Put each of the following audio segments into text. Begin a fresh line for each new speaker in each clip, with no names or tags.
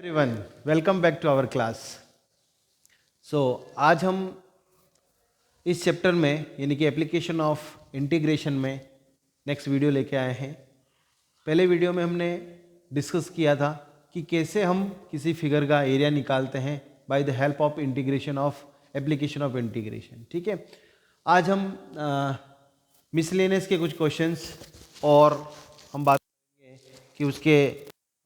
Everyone, welcome back to our class. आज हम इस चैप्टर में यानी कि एप्लीकेशन ऑफ इंटीग्रेशन में नेक्स्ट वीडियो लेके आए हैं। पहले वीडियो में हमने डिस्कस किया था कि कैसे हम किसी फिगर का एरिया निकालते हैं by the help of integration of application of integration. ठीक है, आज हम मिसलेनियस के कुछ क्वेश्चंस और हम बात करेंगे कि उसके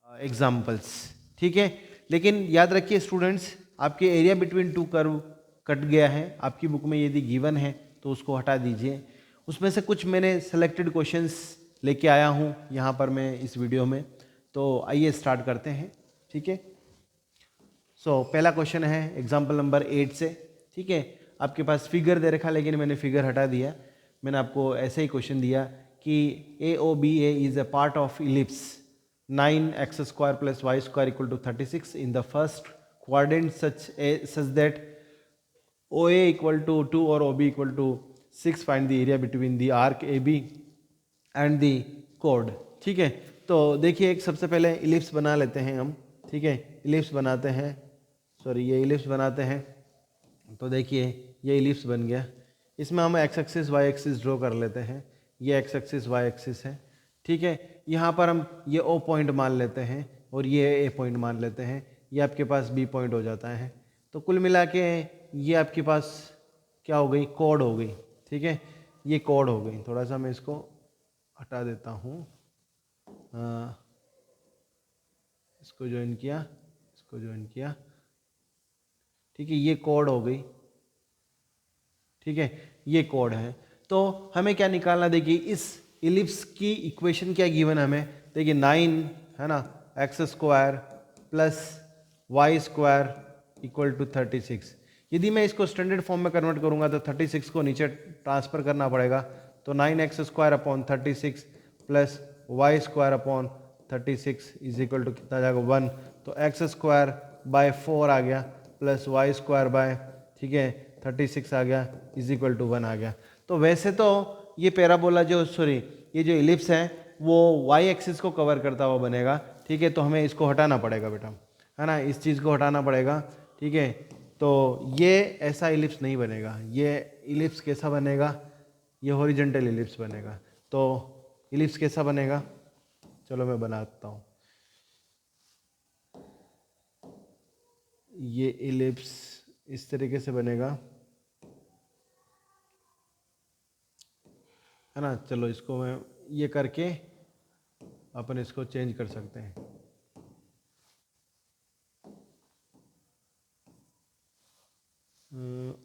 एग्जाम्पल्स। ठीक है, लेकिन याद रखिए स्टूडेंट्स, आपके area between two curve cut गया है। आपकी बुक में यदि गिवन है तो उसको हटा दीजिए। उसमें से कुछ मैंने सेलेक्टेड क्वेश्चंस लेके आया हूँ यहाँ पर मैं इस वीडियो में। तो आइए स्टार्ट करते हैं। ठीक है, पहला क्वेश्चन है एग्जाम्पल नंबर 8 से। ठीक है, आपके पास फिगर दे रखा, लेकिन मैंने फिगर हटा दिया। मैंने आपको ऐसे ही क्वेश्चन दिया कि AOBA is a part of ellipse 9x² + y² = 36 in the first quadrant such that OA = 2 और OB = 6. Find the area between the arc AB and the chord. ठीक है, तो देखिए एक सबसे पहले इलिप्स बना लेते हैं हम। ठीक है, इलिप्स बनाते हैं, ये इलिप्स बनाते हैं। तो देखिए ये इलिप्स बन गया। इसमें हम X axis Y axis draw कर लेते हैं। ये एक्स एक्सिस वाई एक्सिस है। ठीक है, यहाँ पर हम ये O पॉइंट मान लेते हैं और ये A पॉइंट मान लेते हैं। ये आपके पास B पॉइंट हो जाता है। तो कुल मिला के ये आपके पास क्या हो गई, कॉर्ड हो गई। ठीक है, ये कॉर्ड हो गई। थोड़ा सा मैं इसको हटा देता हूँ, इसको ज्वाइन किया, इसको ज्वाइन किया। ठीक है, ये कॉर्ड हो गई। ठीक है, ये कॉर्ड है। तो हमें क्या निकालना, देखिए इस इलिप्स की इक्वेशन क्या गिवन हमें। देखिए 9 है ना, x² + y² = 36। यदि मैं इसको स्टैंडर्ड फॉर्म में कन्वर्ट करूंगा तो 36 को नीचे ट्रांसफर करना पड़ेगा। तो 9x² / 36 + y² / 36 = कितना जाएगा 1। तो x² / 4 आ गया प्लस y² ठीक है 36 आ गया = 1 आ गया। तो वैसे तो ये पैराबोला ये जो इलिप्स है वो y एक्सिस को कवर करता हुआ बनेगा। ठीक है, तो हमें इसको हटाना पड़ेगा बेटा, है ना, इस चीज़ को हटाना पड़ेगा। ठीक है, तो ये ऐसा इलिप्स नहीं बनेगा। ये इलिप्स कैसा बनेगा, ये हॉरिजॉन्टल इलिप्स बनेगा। तो इलिप्स कैसा बनेगा, चलो मैं बनाता हूँ। ये इलिप्स इस तरीके से बनेगा, है ना। चलो इसको मैं ये करके अपन इसको चेंज कर सकते हैं।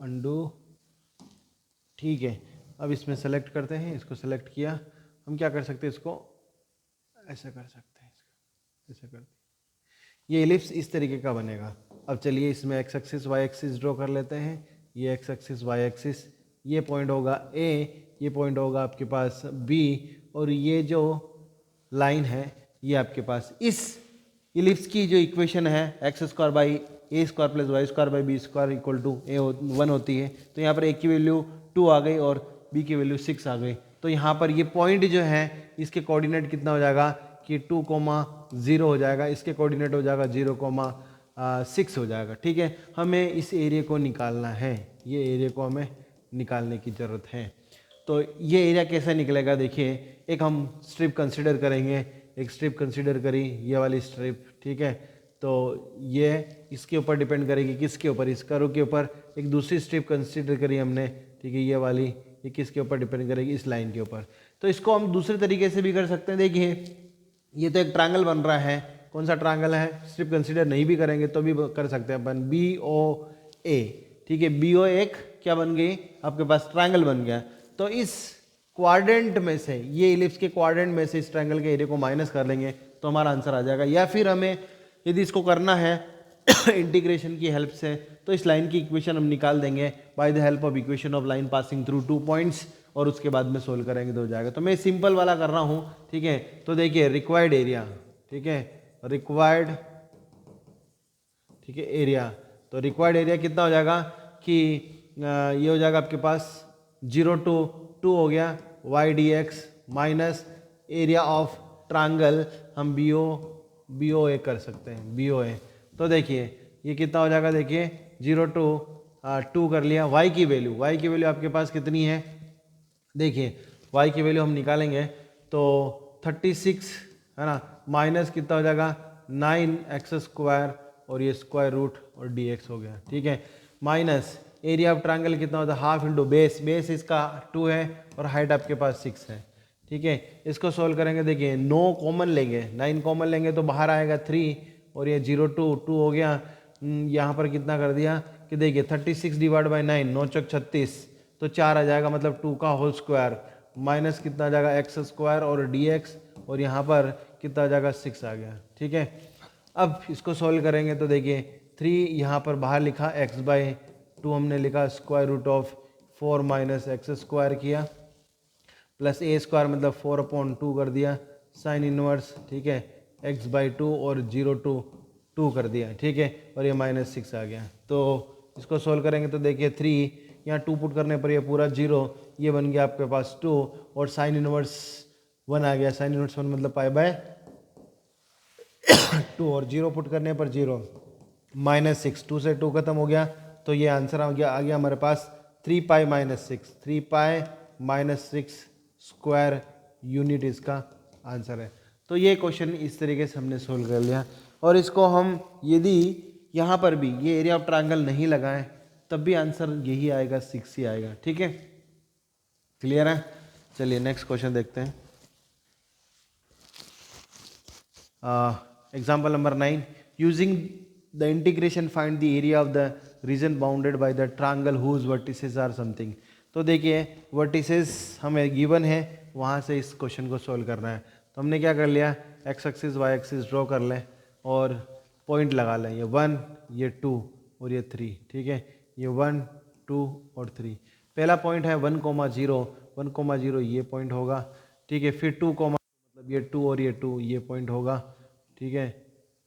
अंडू। ठीक है, अब इसमें सेलेक्ट करते हैं। इसको सेलेक्ट किया, हम क्या कर सकते हैं, इसको ऐसा कर सकते हैं, ऐसा करते। ये इलिप्स इस तरीके का बनेगा। अब चलिए इसमें X axis Y axis draw कर लेते हैं। ये एक्स एक्सिस वाई एक्सिस, ये पॉइंट होगा A, ये पॉइंट होगा आपके पास B, और ये जो लाइन है ये आपके पास इस इलिप्स की जो इक्वेशन है x² / a² + y² / b² = 1 होती है। तो यहाँ पर a की वैल्यू 2 आ गई और b की वैल्यू 6 आ गई। तो यहाँ पर ये पॉइंट जो है इसके कोऑर्डिनेट कितना हो जाएगा कि 2,0 हो जाएगा। इसके कोऑर्डिनेट हो जाएगा 0,6 हो जाएगा। ठीक है, हमें इस एरिया को निकालना है, ये एरिया को हमें निकालने की ज़रूरत है। तो ये एरिया कैसे निकलेगा, देखिए एक हम स्ट्रिप कंसीडर करेंगे। एक स्ट्रिप कंसीडर करी, ये वाली स्ट्रिप। ठीक है, तो ये इसके ऊपर डिपेंड करेगी, किसके ऊपर, इस कर्व के ऊपर। एक दूसरी स्ट्रिप कंसीडर करी हमने, ठीक है, ये वाली, ये किसके ऊपर डिपेंड करेगी, इस लाइन के ऊपर। तो इसको हम दूसरे तरीके से भी कर सकते हैं। देखिए ये तो एक ट्रायंगल बन रहा है। कौन सा ट्रायंगल है, स्ट्रिप कंसीडर नहीं भी करेंगे तो भी कर सकते हैं अपन, BOA। ठीक है, BO एक क्या बन गई आपके पास, ट्रायंगल बन गया। तो इस क्वाड्रेंट में से, ये इलिप्स के क्वाड्रेंट में से इस ट्रायंगल के एरिया को माइनस कर लेंगे तो हमारा आंसर आ जाएगा। या फिर हमें यदि इसको करना है इंटीग्रेशन की हेल्प से, तो इस लाइन की इक्वेशन हम निकाल देंगे by the help of equation of line passing through 2 points, और उसके बाद में सोल्व करेंगे तो हो जाएगा। तो मैं सिंपल वाला कर रहा हूँ। ठीक है, तो देखिए रिक्वायर्ड एरिया, ठीक है, रिक्वायर्ड, ठीक है, एरिया। तो रिक्वायर्ड एरिया कितना हो जाएगा कि ये हो जाएगा आपके पास 0 to 2 हो गया y/dx minus area of triangle, हम BOA कर सकते हैं, BOA तो देखिए ये कितना हो जाएगा, देखिए 0 टू 2 कर लिया। y की वैल्यू आपके पास कितनी है, देखिए y की वैल्यू हम निकालेंगे तो 36 है ना, माइनस कितना हो जाएगा 9x² और ये स्क्वायर रूट और dx हो गया, ठीक है। माइनस एरिया ऑफ ट्रायंगल कितना होता है, हाफ इंटू बेस इसका 2 है और हाइट आपके पास 6 है, ठीक है। इसको सोल्व करेंगे, देखिए 9 कॉमन लेंगे, 9 कॉमन लेंगे तो बाहर आएगा 3 और ये 0 टू 2 हो गया। यहाँ पर कितना कर दिया कि देखिए 36 डिवाइड बाई 9, 9 चौक 36 तो 4 आ जाएगा, मतलब 2 का होल स्क्वायर माइनस कितना आ जाएगा x² और dx और यहाँ पर कितना आ जाएगा 6 आ गया, ठीक है। अब इसको सोल्व करेंगे तो देखिए 3 यहाँ पर बाहर लिखा, x/2 हमने लिखा, square root of 4 minus x² किया प्लस a² मतलब 4/2 कर दिया साइन इनवर्स, ठीक है, x/2 और 0 टू 2 कर दिया, ठीक है, और ये -6 आ गया। तो इसको सोल्व करेंगे तो देखिए 3 यहाँ 2 पुट करने पर ये पूरा 0, ये बन गया आपके पास 2 और साइन इनवर्स 1 आ गया, साइन इनवर्स 1 मतलब π/2 और 0 पुट करने पर 0, -6, 2 से 2 खत्म हो गया तो ये आंसर आ गया हमारे पास 3π - 6 स्क्वायर यूनिट इसका आंसर है। तो ये क्वेश्चन इस तरीके से हमने सोल्व कर लिया और इसको हम यदि यहाँ पर भी ये एरिया ऑफ ट्रायंगल नहीं लगाएं तब भी आंसर यही आएगा, 6 ही आएगा, ठीक है। क्लियर है, चलिए नेक्स्ट क्वेश्चन देखते हैं। Example number 9, using the integration find the area of the region bounded by the triangle whose vertices are something. तो देखिए वर्टिसेस हमें गिवन है, वहाँ से इस क्वेश्चन को सोल्व करना है। तो हमने क्या कर लिया, x axis y axis draw कर लें और पॉइंट लगा लें, ये 1 ये 2 और ये 3, ठीक है, ये 1 2 और 3। पहला पॉइंट है 1,0 ये पॉइंट होगा, ठीक है। फिर 2, मतलब ये 2 और ये 2 ये पॉइंट होगा, ठीक है।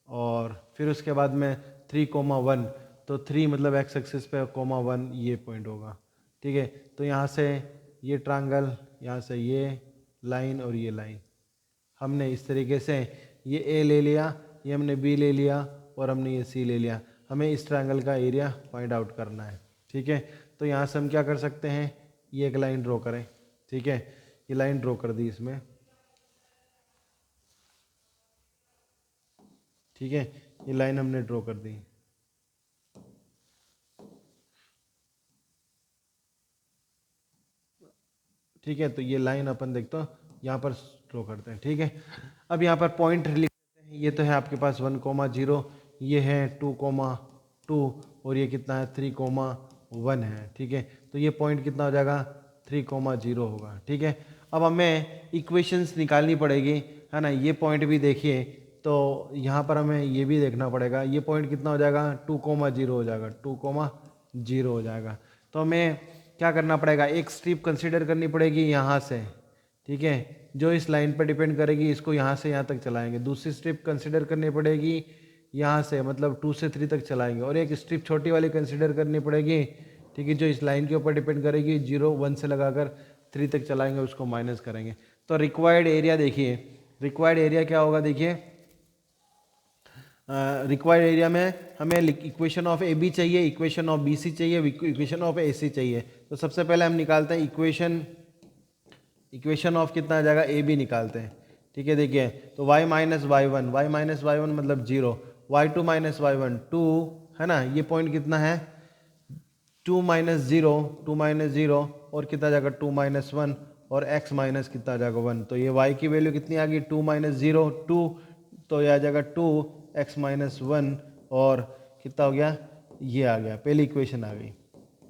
और फिर उसके बाद में 3,1 तो 3 मतलब x एक्सिस पे 1 ये पॉइंट होगा, ठीक है। तो यहाँ से ये ट्रायंगल, यहाँ से ये लाइन और ये लाइन, हमने इस तरीके से ये ए ले लिया, ये हमने बी ले लिया और हमने ये सी ले लिया। हमें इस ट्रायंगल का एरिया फाइंड आउट करना है, ठीक है। तो यहाँ से हम क्या कर सकते हैं, ये एक लाइन ड्रॉ करें, ठीक है, ये लाइन ड्रॉ कर दी इसमें, ठीक है, ये लाइन हमने ड्रॉ कर दी, ठीक है। तो ये लाइन अपन देखते हो यहाँ पर ड्रॉ करते हैं, ठीक है। अब यहाँ पर पॉइंट लिख देते हैं, ये तो है आपके पास 1,0, ये है 2,2 और ये कितना है 3,1 है, ठीक है। तो ये पॉइंट कितना हो जाएगा 3,0 होगा, ठीक है। अब हमें इक्वेशंस निकालनी पड़ेगी, है ना। ये पॉइंट भी देखिए तो यहाँ पर हमें ये भी देखना पड़ेगा, ये पॉइंट कितना हो जाएगा 2,0 हो जाएगा, 2,0 हो जाएगा। तो हमें क्या करना पड़ेगा, एक स्ट्रिप कंसीडर करनी पड़ेगी यहाँ से, ठीक है, जो इस लाइन पर डिपेंड करेगी, इसको यहाँ से यहाँ तक चलाएंगे। दूसरी स्ट्रिप कंसीडर करनी पड़ेगी यहाँ से, मतलब 2 से 3 तक चलाएंगे, और एक स्ट्रिप छोटी वाली कंसीडर करनी पड़ेगी, ठीक है, जो इस लाइन के ऊपर डिपेंड करेगी, 0 1 से लगाकर 3 तक चलाएंगे, उसको माइनस करेंगे। तो रिक्वायर्ड एरिया देखिए, रिक्वायर्ड एरिया क्या होगा, देखिए रिक्वायर्ड एरिया में हमें इक्वेशन ऑफ ए बी चाहिए, इक्वेशन ऑफ बी सी चाहिए, इक्वेशन ऑफ ए सी चाहिए। तो सबसे पहले हम निकालते हैं इक्वेशन ऑफ कितना आ जाएगा ए बी निकालते हैं, ठीक है। देखिए तो y - y1 मतलब 0, y2 - y1 2, है ना। ये पॉइंट कितना है 2 - 0 और कितना जाएगा 2 - 1 और x माइनस कितना आ जाएगा 1। तो ये y की वैल्यू कितनी आ गई 2 - 0 2, तो ये आ जाएगा 2x - 1 और कितना हो गया, ये आ गया, पहली इक्वेशन आ गई,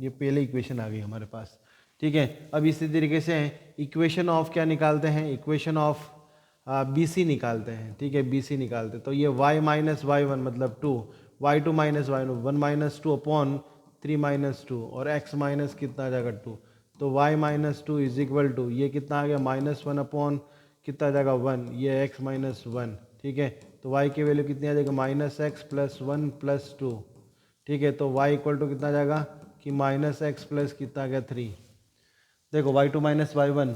ये पहली इक्वेशन आ गई हमारे पास, ठीक है। अब इसी तरीके से इक्वेशन ऑफ क्या निकालते हैं, इक्वेशन ऑफ बी सी निकालते हैं, ठीक है, बी सी निकालते तो ये y - y1 मतलब 2, y2 - y1 1 - 2 अपॉन 3 - 2 और x माइनस कितना आ जाएगा 2। तो y - 2 इज इक्वल टू ये कितना आ गया -1 अपॉन कितना आ जाएगा 1, ये x - 1, ठीक है। तो y की वैल्यू कितनी आ जाएगी -x + 1 + 2, ठीक है। तो y इक्वल टू कितना आ जाएगा कि -x प्लस कितना आ गया 3। देखो y2 - y1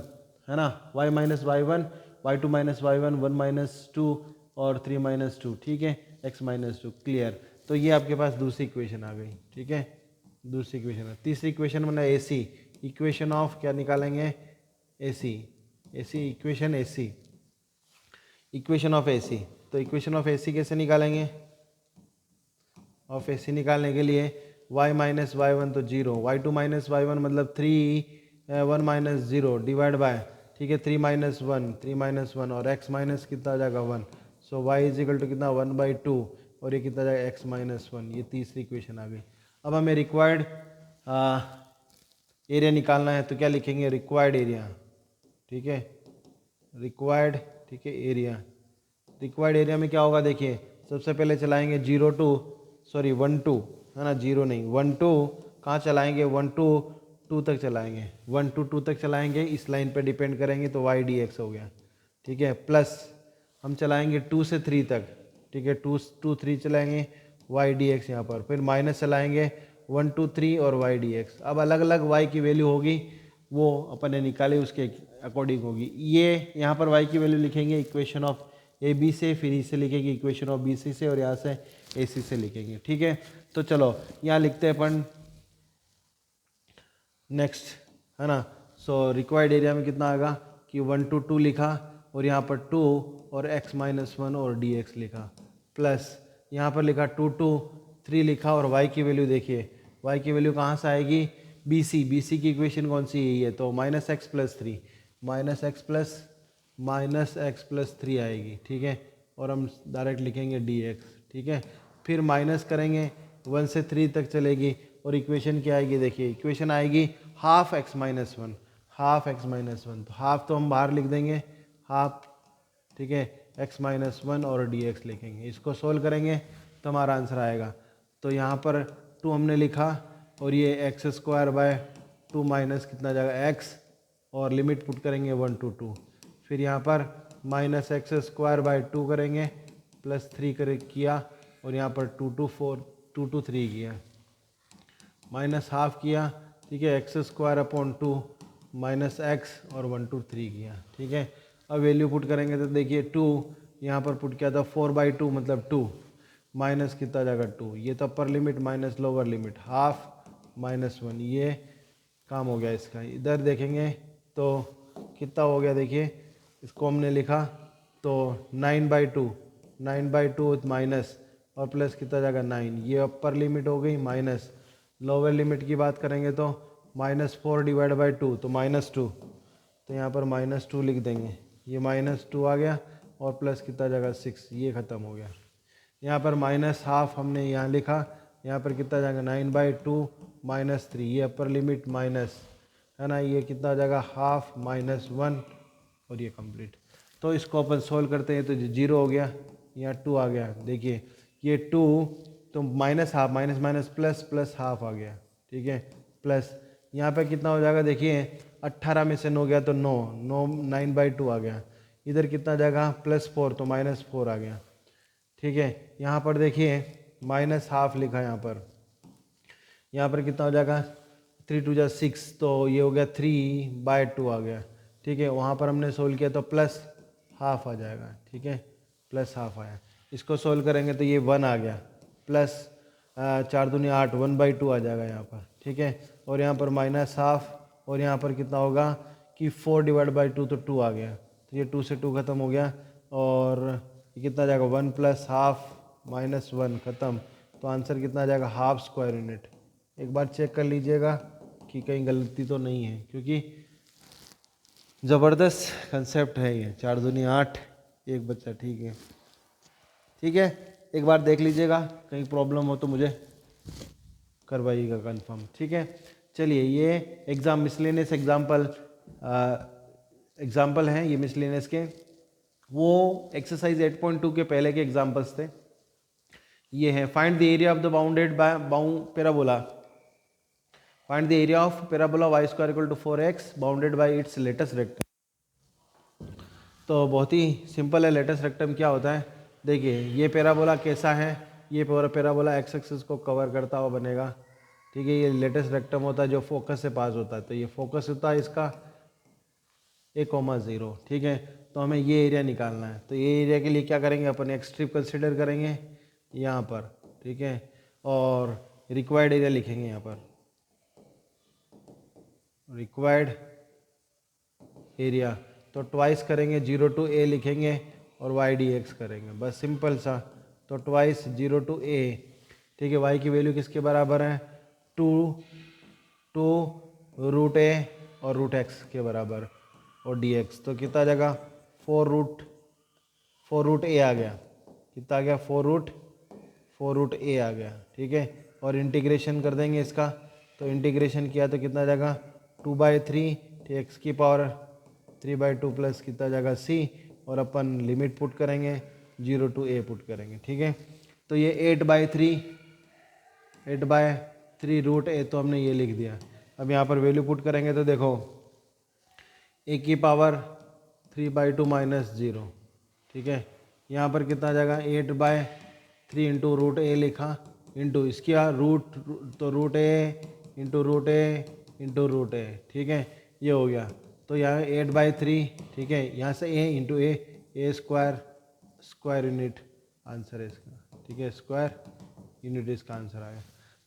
है ना, y - y1 y2 - y1 1 - 2 और 3 - 2, ठीक है, x - 2 क्लियर। तो ये आपके पास दूसरी इक्वेशन आ गई, ठीक है, दूसरी इक्वेशन है। तीसरी इक्वेशन मतलब AC, इक्वेशन ऑफ क्या निकालेंगे, AC, इक्वेशन ऑफ AC। तो इक्वेशन ऑफ AC कैसे निकालेंगे, ऑफ AC निकालने के लिए y माइनस वाई वन तो 0, y2 माइनस वाई वन मतलब 3, 1 माइनस 0 डिवाइड बाय, ठीक है, 3 माइनस वन और x माइनस कितना आ जाएगा 1। सो y इज इक्वल टू कितना 1/2 और ये कितना जाएगा x माइनस 1। ये तीसरी इक्वेशन आ गई। अब हमें रिक्वायर्ड एरिया निकालना है, तो क्या लिखेंगे, रिक्वायर्ड एरिया, ठीक है, रिक्वायर्ड, ठीक है, एरिया। रिक्वायर्ड एरिया में क्या होगा, देखिए सबसे पहले चलाएंगे 1 2, है ना, 0 नहीं 1 2, कहाँ चलाएंगे 1 2 2 तक चलाएंगे, 1 2 2 तक चलाएंगे, इस लाइन पे डिपेंड करेंगे तो y dx हो गया, ठीक है, प्लस हम चलाएंगे 2 से 3 तक, ठीक है, 2 2 3 चलाएंगे y dx यहाँ पर, फिर माइनस चलाएंगे 1 2 3 और y dx। अब अलग अलग y की वैल्यू होगी, वो अपन ने निकाली, उसके अकॉर्डिंग होगी। ये यहाँ पर y की वैल्यू लिखेंगे इक्वेशन ऑफ AB से, फिर इसे लिखेंगे इक्वेशन ऑफ BC से, और यहाँ से AC से लिखेंगे, ठीक है। तो चलो यहाँ लिखते हैं अपन नेक्स्ट, है ना। सो रिक्वायर्ड एरिया में कितना आएगा कि 1 2 2 लिखा, और यहाँ पर 2 और x माइनस 1 और dx लिखा, प्लस यहाँ पर लिखा 2 2 3 लिखा, और y की वैल्यू देखिए, y की वैल्यू कहाँ से आएगी, BC की इक्वेशन कौन सी यही है, तो माइनस एक्स प्लस 3 आएगी, ठीक है, और हम डायरेक्ट लिखेंगे dx, ठीक है। फिर माइनस करेंगे 1 से 3 तक चलेगी, और इक्वेशन क्या आएगी, देखिए इक्वेशन आएगी हाफ x माइनस 1, तो हाफ तो हम बाहर लिख देंगे, हाफ, ठीक है, x माइनस 1 और dx लिखेंगे। इसको सोल्व करेंगे तो हमारा आंसर आएगा। तो यहाँ पर 2 हमने लिखा, और ये x² माइनस कितना जाएगा x, और लिमिट पुट करेंगे 1 to 2, फिर यहाँ पर माइनस x² करेंगे, प्लस 3 किया, और यहाँ पर 2 to 3 किया, माइनस हाफ किया, ठीक है, x² माइनस x और 1 to 3 किया, ठीक है। अब वैल्यू पुट करेंगे तो देखिए 2 यहाँ पर पुट किया था 4/2 मतलब 2, माइनस कितना जाएगा 2, ये तो upper limit minus lower limit, half minus 1, ये काम हो गया इसका। इधर देखेंगे तो कितना हो गया, देखिए इसको हमने लिखा तो 9/2 माइनस और प्लस कितना जाएगा 9, ये अपर लिमिट हो गई, माइनस लोअर लिमिट की बात करेंगे तो -4 डिवाइड बाई 2 तो -2, तो यहाँ पर -2 लिख देंगे, ये -2 आ गया, और प्लस कितना जाएगा 6, ये ख़त्म हो गया। यहाँ पर माइनस हाफ हमने यहाँ लिखा, यहाँ पर कितना जाएगा 9/2 -3, ये अपर लिमिट माइनस, है ना, ये कितना जाएगा हाफ -1, और ये कंप्लीट। तो इसको अपन सोल्व करते हैं तो 0 हो गया, यहाँ 2 आ गया, देखिए ये 2 तो minus half minus plus half आ गया, ठीक है, प्लस यहाँ पे कितना हो जाएगा, देखिए 18 में से 9 गया तो 9/2 आ गया, इधर कितना जाएगा +4 तो -4 आ गया, ठीक है। यहाँ पर देखिए माइनस हाफ लिखा, यहाँ पर कितना हो जाएगा 3 2 जा 6, तो ये हो गया 3/2 आ गया, ठीक है। वहाँ पर हमने सोल्व किया तो प्लस हाफ आ जाएगा, ठीक है, प्लस हाफ आया। इसको सोल्व करेंगे तो ये 1 आ गया, प्लस 4 दूनी 8 1/2 आ जाएगा यहाँ पर, ठीक है, और यहाँ पर माइनस हाफ, और यहाँ पर कितना होगा कि 4 डिवाइड बाई 2 तो 2 आ गया, तो ये 2 से 2 खत्म हो गया, और ये कितना जाएगा 1 प्लस हाफ -1 ख़त्म, तो आंसर कितना आ जाएगा हाफ स्क्वायर यूनिट। एक बार चेक कर लीजिएगा कि कहीं गलती तो नहीं है, क्योंकि ज़बरदस्त कंसेप्ट है ये, 4 दूनी 8 एक बच्चा, ठीक है, ठीक है, एक बार देख लीजिएगा, कहीं प्रॉब्लम हो तो मुझे करवाइएगा कंफर्म, ठीक है। चलिए ये एग्ज़ाम मिसलेनियस एग्जाम्पल हैं, ये मिसलेनियस के, वो एक्सरसाइज 8.2 के पहले के एग्जाम्पल्स थे। ये है find the area of the bounded parabola, find the area of parabola y² = 4x bounded by it's latus rectum. तो बहुत ही सिंपल है, लेटेस्ट रेक्टम क्या होता है, देखिए ये पैराबोला कैसा है, ये पूरा पैराबोला एक्स एक्सिस को कवर करता हुआ बनेगा, ठीक है। ये लेटेस्ट रेक्टम होता है जो फोकस से पास होता है, तो ये फोकस होता है इसका 1,0, ठीक है। तो हमें ये एरिया निकालना है, तो ये एरिया के लिए क्या करेंगे अपन, एक स्ट्रिप कंसिडर करेंगे यहाँ पर, ठीक है, और रिक्वायर्ड एरिया लिखेंगे यहाँ पर, रिक्वायर्ड एरिया, तो ट्वाइस करेंगे 0 to a लिखेंगे और वाई डी एक्स करेंगे, बस सिंपल सा। तो ट्वाइस 0 to a, ठीक है, वाई की वैल्यू किसके बराबर है, 2 रूट ए और रूट एक्स के बराबर, और डी एक्स तो कितना आ जाएगा, 4 रूट ए आ गया, कितना आ गया, 4 रूट ए आ गया, ठीक है। और इंटीग्रेशन कर देंगे इसका, तो इंटीग्रेशन किया तो कितना आ जाएगा, 2/3, एक्स की पावर 3/2 प्लस कितना आ जाएगा सी, और अपन लिमिट पुट करेंगे 0 to a पुट करेंगे, ठीक है। तो ये 8/3 रूट ए, तो हमने ये लिख दिया। अब यहाँ पर वैल्यू पुट करेंगे तो देखो ए की पावर 3/2 माइनस 0, ठीक है। यहाँ पर कितना आ जाएगा, 8/3 इंटू रूट ए लिखा, इंटू इसकी रूट, तो रूट ए इंटू रूट ए इंटू रूट ए, ठीक है, ये हो गया। तो यहाँ 8/3, ठीक है, यहाँ से ए इंटू ए स्क्वायर यूनिट आंसर है इसका, ठीक है, स्क्वायर यूनिट इसका आंसर आया।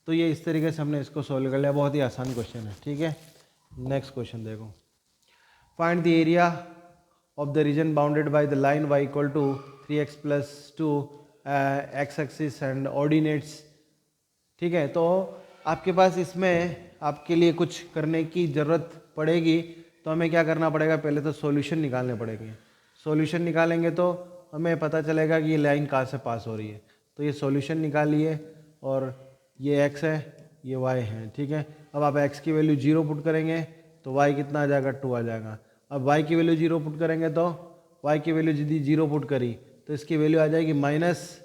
तो ये इस तरीके से हमने इसको सॉल्व कर लिया, बहुत ही आसान क्वेश्चन है, ठीक है। नेक्स्ट क्वेश्चन देखो, find the area of the region bounded by the line y equal to 3x plus 2 X axis and ordinates, ठीक है। तो आपके पास इसमें आपके लिए कुछ करने की ज़रूरत पड़ेगी, तो हमें क्या करना पड़ेगा, पहले तो सॉल्यूशन निकालने पड़ेंगे। सॉल्यूशन निकालेंगे तो हमें पता चलेगा कि ये लाइन कहाँ से पास हो रही है। तो ये सॉल्यूशन निकालिए, और ये x है, ये y है, ठीक है। अब आप x की वैल्यू 0 पुट करेंगे तो y कितना आ जाएगा, 2 आ जाएगा। अब y की वैल्यू 0 पुट करेंगे तो y की वैल्यू यदि 0 पुट करी तो इसकी वैल्यू आ जाएगी माइनस,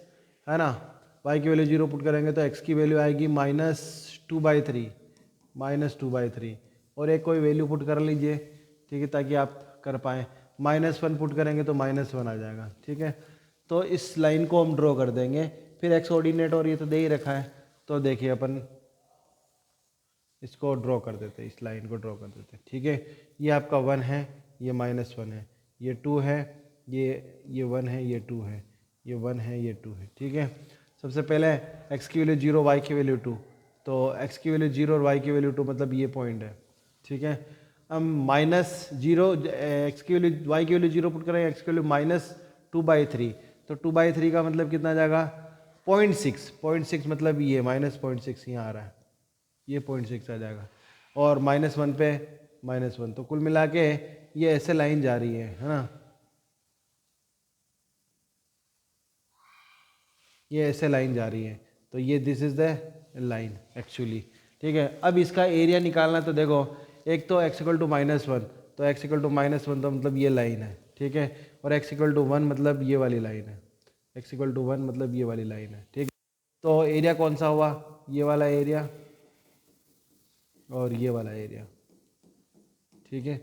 है ना। y की वैल्यू 0 पुट करेंगे तो x की वैल्यू आएगी -2/3, और एक कोई वैल्यू पुट कर लीजिए, ठीक है, ताकि आप कर पाएँ। -1 पुट करेंगे तो -1 आ जाएगा, ठीक है। तो इस लाइन को हम ड्रॉ कर देंगे, फिर एक्स ऑर्डिनेट और ये तो दे ही रखा है, तो देखिए अपन इसको ड्रॉ कर देते हैं, इस लाइन को ड्रॉ कर देते हैं, ठीक है। ये आपका 1 है, ये -1 है, ये 2 है, ये 1 है, ये 2 है, ये 1 है, ये 2 है, ठीक है। सबसे पहले x की वैल्यू 0, y की वैल्यू 2, तो x की वैल्यू 0 और y की वैल्यू 2, मतलब ये पॉइंट है, ठीक है। अब -0, x की वैल्यू, y की वैल्यू 0 पुट करेंगे, x की वैल्यू -2/3, तो 2/3 का मतलब कितना आ जाएगा, 0.6 मतलब ये -0.6 यहाँ आ रहा है, ये 0.6 आ जाएगा, और -1 पे -1, तो कुल मिला के ये ऐसे लाइन जा रही है ना, ये ऐसे लाइन जा रही है, तो ये this is the line actually, ठीक है। अब इसका एरिया निकालना, तो देखो एक तो x इक्वल टू -1, तो x इक्वल टू -1 तो मतलब ये लाइन है, ठीक है, और x इक्वल टू 1 मतलब ये वाली लाइन है, x इक्वल टू 1 मतलब ये वाली लाइन है, ठीक है। तो एरिया कौन सा हुआ, ये वाला एरिया और ये वाला एरिया, ठीक है,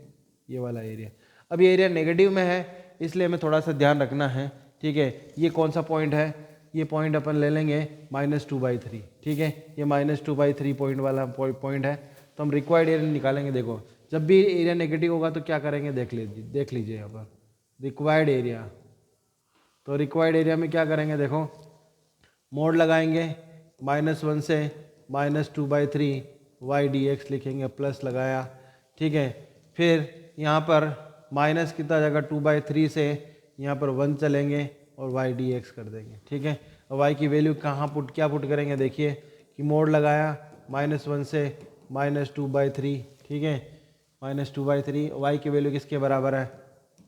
ये वाला एरिया। अब ये एरिया नेगेटिव में है, इसलिए हमें थोड़ा सा ध्यान रखना है, ठीक है। ये कौन सा पॉइंट है, ये पॉइंट अपन ले लेंगे -2/3, ठीक है, ये -2/3 पॉइंट वाला पॉइंट है, तो हम रिक्वायर्ड एरिया निकालेंगे। देखो जब भी एरिया नेगेटिव होगा तो क्या करेंगे, देख लीजिए यहाँ पर रिक्वायर्ड एरिया, तो रिक्वायर्ड एरिया में क्या करेंगे, देखो मोड लगाएंगे, -1 से -2/3 वाई डी एक्स लिखेंगे, प्लस लगाया, ठीक है। फिर यहाँ पर माइनस कितना जाएगा, 2/3 से यहाँ पर 1 चलेंगे और वाई डी एक्स कर देंगे, ठीक है। और वाई की वैल्यू कहाँ क्या पुट करेंगे, देखिए कि मोड लगाया -1 से -2/3, ठीक है, -2/3, वाई की वैल्यू किसके बराबर है,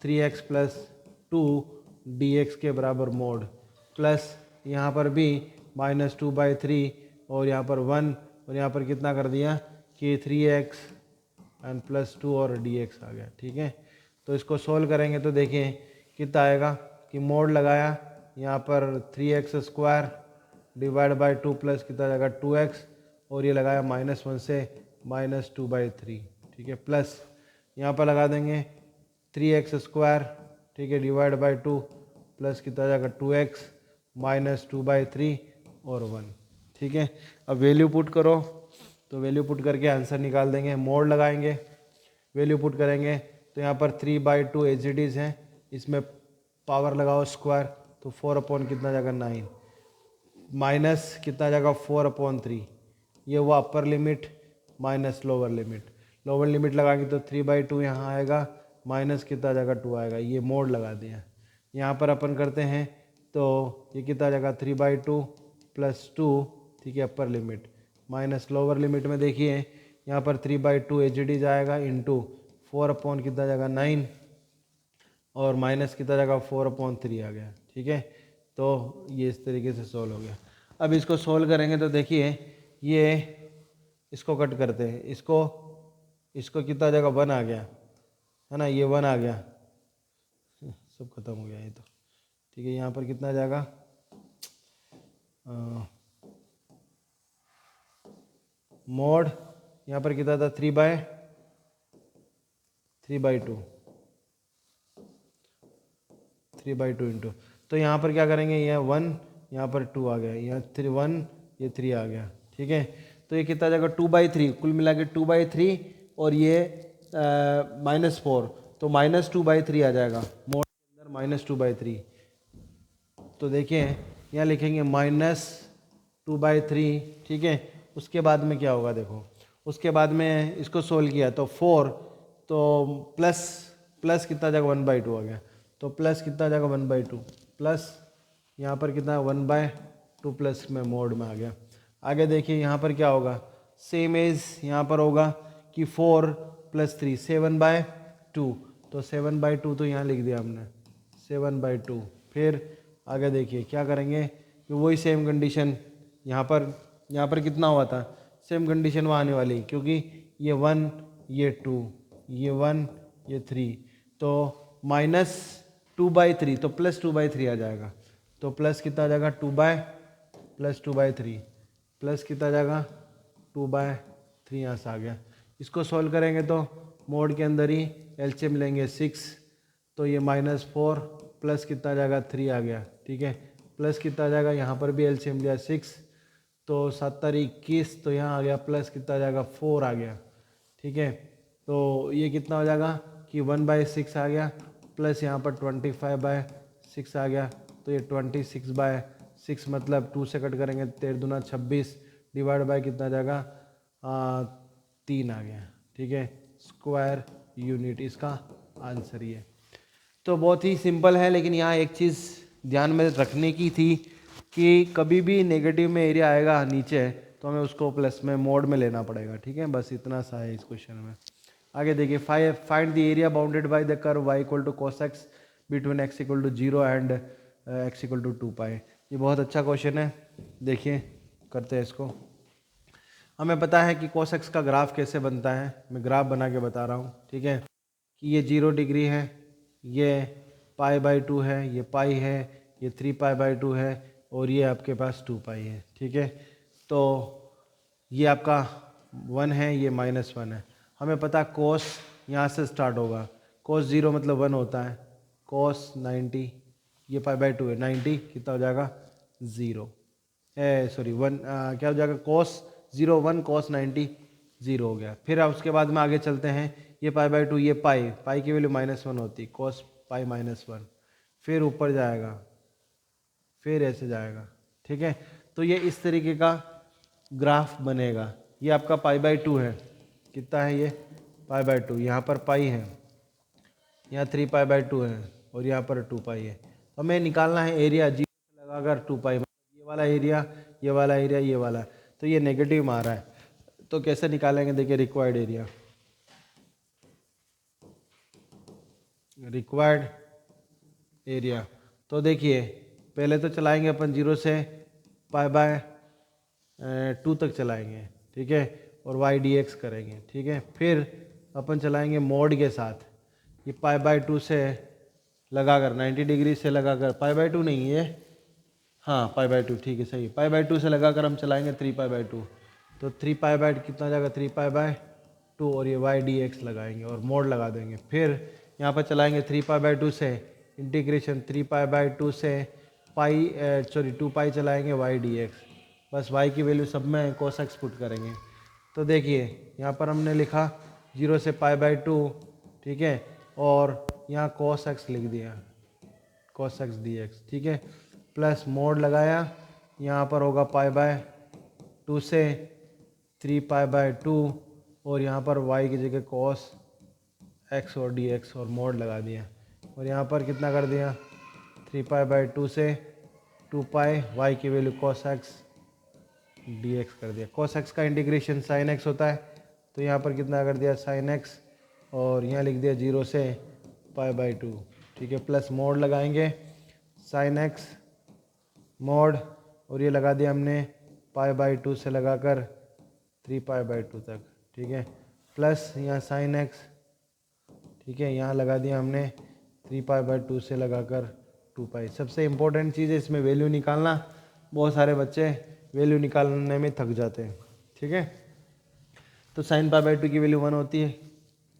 3x प्लस 2 dx के बराबर मोड, प्लस यहाँ पर भी -2/3 और यहाँ पर 1, और यहाँ पर कितना कर दिया कि 3x एंड प्लस 2 और dx आ गया, ठीक है। तो इसको सोल्व करेंगे तो देखिए कितना आएगा कि मोड लगाया यहाँ पर 3x square divide by 2 plus कितना जाएगा 2x, और ये लगाया -1 से -2/3, ठीक है, प्लस यहाँ पर लगा देंगे 3x स्क्वायर, ठीक है, डिवाइड बाय 2 प्लस कितना जाएगा 2x -2/3 और 1, ठीक है। अब वैल्यू पुट करो, तो वैल्यू पुट करके आंसर निकाल देंगे। मोड लगाएंगे, वैल्यू पुट करेंगे, तो यहाँ पर 3/2 एज इट इज़ है, इसमें पावर लगाओ स्क्वायर, तो 4 अपॉन कितना जाएगा 9, माइनस कितना आ जाएगा 4/3, ये हुआ upper limit minus lower limit. Lower limit लगाएंगे तो 3/2 यहाँ आएगा, माइनस कितना आ जाएगा 2 आएगा, ये मोड लगा दिया। यहाँ पर अपन करते हैं तो ये कितना आ जाएगा 3/2 + 2, ठीक है, upper limit minus lower limit में देखिए यहाँ पर 3/2 एच जाएगा इंटू 4 कितना आ जाएगा 9 और माइनस कितना जाएगा 4/3 आ गया, ठीक है। तो ये इस तरीके से सोल्व हो गया। अब इसको सोल्व करेंगे तो देखिए ये इसको कट करते हैं, इसको कितना आ जाएगा 1 आ गया, है ना, ये 1 आ गया, सब खत्म हो गया ये तो, ठीक है। यहाँ पर कितना आ जाएगा मोड, यहाँ पर कितना था 3/2 इंटू, तो यहाँ पर क्या करेंगे, ये 1 यहाँ पर 2 आ गया, यहाँ 1 ये 3 आ गया, ठीक है। तो ये कितना आ जाएगा 2/3, कुल मिला के 2/3 और ये -4, तो -2/3 आ जाएगा मोड के अंदर -2/3। तो देखिए यहाँ लिखेंगे -2/3, ठीक है। उसके बाद में क्या होगा देखो, उसके बाद में इसको सोल्व किया तो 4, तो प्लस कितना जाएगा 1/2 आ गया, तो प्लस कितना जाएगा 1/2 प्लस यहाँ पर कितना 1/2 प्लस में मोड में आ गया। आगे देखिए यहाँ पर क्या होगा, सेम एज यहाँ पर होगा कि 4 + 3 7/2, तो 7/2 तो यहाँ लिख दिया हमने 7/2। फिर आगे देखिए क्या करेंगे कि वही सेम कंडीशन यहाँ पर कितना हुआ था, सेम कंडीशन वहाँ आने वाली, क्योंकि ये 1 ये 2 ये 1 ये 3, तो -2/3 तो +2/3 आ जाएगा, तो प्लस कितना आ जाएगा 2/3 प्लस कितना आ जाएगा 2/3 यहाँ से आ गया। इसको सॉल्व करेंगे तो मोड के अंदर ही एलसीएम लेंगे 6, तो ये -4 प्लस कितना आ जाएगा 3 आ गया, ठीक है, प्लस कितना आ जाएगा, यहाँ पर भी एलसीएम लिया 6, तो 7 × 21, तो यहाँ आ गया प्लस कितना आ जाएगा 4 आ गया, ठीक है। तो ये कितना हो जाएगा कि 1/6 आ गया, प्लस यहाँ पर 25/6 आ गया, तो ये 26/6 मतलब 2 से कट करेंगे 13 दूना 26 डिवाइड बाय कितना आ जाएगा 3 आ गया, ठीक है, स्क्वायर यूनिट इसका आंसर ये। तो बहुत ही सिंपल है, लेकिन यहाँ एक चीज़ ध्यान में रखने की थी कि कभी भी नेगेटिव में एरिया आएगा नीचे तो हमें उसको प्लस में मोड में लेना पड़ेगा, ठीक है, बस इतना सा है इस क्वेश्चन में। आगे देखिए find the area bounded by the curve y = cos x between x = 0 and x = 2π। ये बहुत अच्छा क्वेश्चन है, देखिए करते हैं इसको। हमें पता है कि cos x का ग्राफ कैसे बनता है, मैं ग्राफ बना के बता रहा हूँ, ठीक है, कि ये 0 डिग्री है, ये π/2 है, ये पाई है, ये 3π/2 है और ये आपके पास 2π है, ठीक है। तो ये आपका 1 है, ये -1 है। हमें पता cos यहाँ से स्टार्ट होगा, cos 0 मतलब 1 होता है, cos 90, ये π/2 है, 90 कितना हो जाएगा 0 सॉरी 1 क्या हो जाएगा cos 0 1 cos 90 0 हो गया। फिर उसके बाद में आगे चलते हैं, ये π/2 ये पाई की वैल्यू -1 होती, cos π -1, फिर ऊपर जाएगा, फिर ऐसे जाएगा, ठीक है। तो ये इस तरीके का ग्राफ बनेगा। ये आपका π/2 है, कितना है ये π/2, यहाँ पर पाई है, यहाँ 3π/2 है और यहाँ पर 2π है। हमें निकालना है एरिया, जी लगाकर 2π, ये वाला एरिया, ये वाला एरिया, ये वाला, तो ये नेगेटिव में आ रहा है, तो कैसे निकालेंगे, देखिए रिक्वायर्ड एरिया, तो देखिए पहले तो चलाएंगे अपन 0 से π/2 तक चलाएंगे, ठीक है, और y dx करेंगे, ठीक है। फिर अपन चलाएंगे मोड के साथ, ये π/2 से लगाकर 90 डिग्री से लगाकर, π/2 नहीं है, हाँ π/2, ठीक है सही, π/2 से लगाकर हम चलाएंगे 3π/2, तो 3π/2 कितना जाएगा 3π/2 और ये y dx लगाएंगे और मोड लगा देंगे। फिर यहाँ पर चलाएंगे 3π/2 से इंटीग्रेशन 3π/2 से 2π चलाएंगे y dx, बस y की वैल्यू सब में cos x पुट करेंगे। तो देखिए यहाँ पर हमने लिखा 0 से π/2, ठीक है, और यहाँ cos x लिख दिया, cos x dx, ठीक है, प्लस मोड लगाया यहाँ पर होगा π/2 से 3π/2 और यहाँ पर y की जगह cos x और dx और मोड लगा दिया और यहाँ पर कितना कर दिया 3π/2 से 2π y की वैल्यू cos x dx कर दिया। cos x का इंटीग्रेशन sin x होता है तो यहाँ पर कितना कर दिया sin x और यहाँ लिख दिया 0 से π/2। ठीक है, प्लस मोड लगाएंगे sin x मोड और ये लगा दिया हमने π/2 से लगाकर 3π/2 तक। ठीक है, प्लस यहाँ sin x, ठीक है, यहाँ लगा दिया हमने 3π/2 से लगाकर 2π। सबसे इम्पोर्टेंट चीज़ है इसमें वैल्यू निकालना। बहुत सारे बच्चे वैल्यू निकालने में थक जाते हैं। ठीक है, तो sin π/2 की वैल्यू 1 होती है,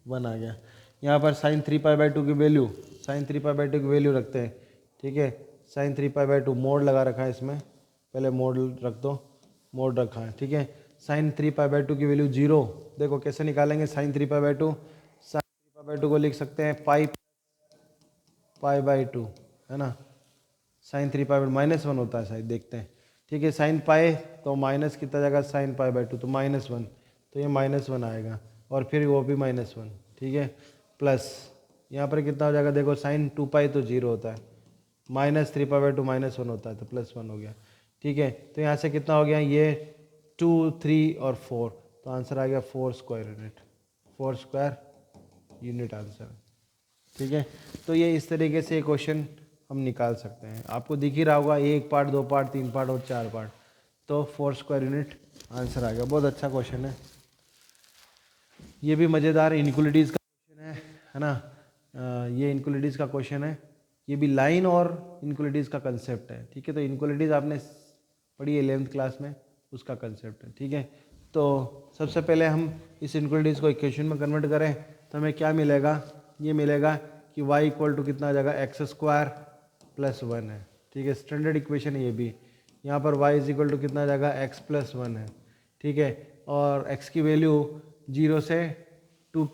1 आ गया। यहाँ पर sin 3π/2 की वैल्यू, sin 3π/2 की वैल्यू रखते हैं। ठीक है, sin 3π/2 मोड लगा रखा है इसमें, पहले मोड रख दो, मोड रखा है। ठीक है, sin 3π/2 की वैल्यू 0। देखो कैसे निकालेंगे sin 3π/2, sin 3π/2 को लिख सकते हैं π/2, है ना। sin 3π/2 -1 होता है शायद, देखते हैं। ठीक है, sin पाई तो माइनस कितना जाएगा sin π/2 तो -1, तो ये -1 आएगा और फिर वो भी -1। ठीक है, प्लस यहाँ पर कितना हो जाएगा, देखो sin 2π तो 0 होता है, -3π/2 -1 होता है तो +1 हो गया। ठीक है, तो यहाँ से कितना हो गया, ये 2, 3 और 4, तो आंसर आ गया 4 square unit, 4 square unit answer. ठीक है, तो ये इस तरीके से क्वेश्चन हम निकाल सकते हैं। आपको दिख ही रहा होगा 1 पार्ट, 2 पार्ट, 3 पार्ट और 4 पार्ट, तो 4 स्क्वायर यूनिट आंसर आ गया। बहुत अच्छा क्वेश्चन है, ये भी मज़ेदार इनक्वलिटीज़ का क्वेश्चन है ना। ये इनक्वलिटीज़ का क्वेश्चन है, ये भी लाइन और इनक्वलिटीज़ का कंसेप्ट है। ठीक है, तो इनक्वलिटीज़ आपने पढ़ी 11th क्लास में, उसका कंसेप्ट है। ठीक है, तो सबसे पहले हम इस इनक्वलिटीज़ को इक्वेशन में कन्वर्ट करें तो हमें क्या मिलेगा, ये मिलेगा कि y इक्वल टू कितना आ जाएगा x² + 1 है। ठीक है, स्टैंडर्ड इक्वेशन है ये भी। यहाँ पर y इज इक्वल टू कितना आ जाएगा x + 1 है। ठीक है, और x की वैल्यू 0 से 2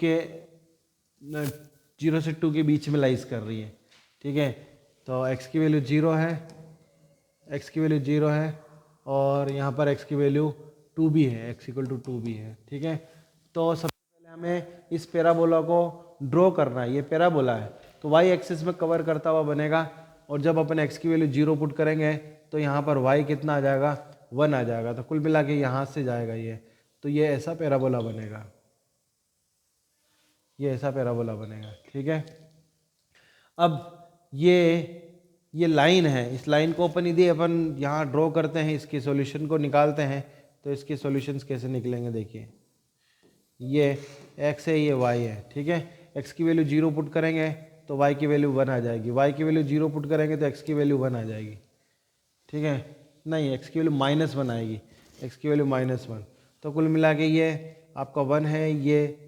के बीच में लाइज कर रही है। ठीक है, तो x की वैल्यू 0 है, x की वैल्यू 0 है और यहाँ पर x की वैल्यू 2 भी है, x इक्वल टू 2 भी है। ठीक है, तो सबसे पहले हमें इस पैराबोला को ड्रॉ करना है। ये पैराबोला है तो y एक्सिस में कवर करता हुआ बनेगा और जब अपन x की वैल्यू 0 पुट करेंगे तो यहाँ पर y कितना आ जाएगा, 1 आ जाएगा। तो कुल मिला के यहाँ से जाएगा ये, तो ये ऐसा पैराबोला बनेगा, ये ऐसा पैराबोला बनेगा। ठीक है, अब ये लाइन है, इस लाइन को अपन यदि अपन यहाँ ड्रॉ करते हैं, इसके सॉल्यूशन को निकालते हैं तो इसके सॉल्यूशंस कैसे निकलेंगे, देखिए ये x है, ये y है। ठीक है, x की वैल्यू 0 पुट करेंगे तो y की वैल्यू 1 आ जाएगी, y की वैल्यू 0 पुट करेंगे तो x की वैल्यू 1 आ जाएगी। ठीक है, नहीं x की वैल्यू -1 आएगी, x की वैल्यू -1, तो कुल मिला के ये आपका 1 है, ये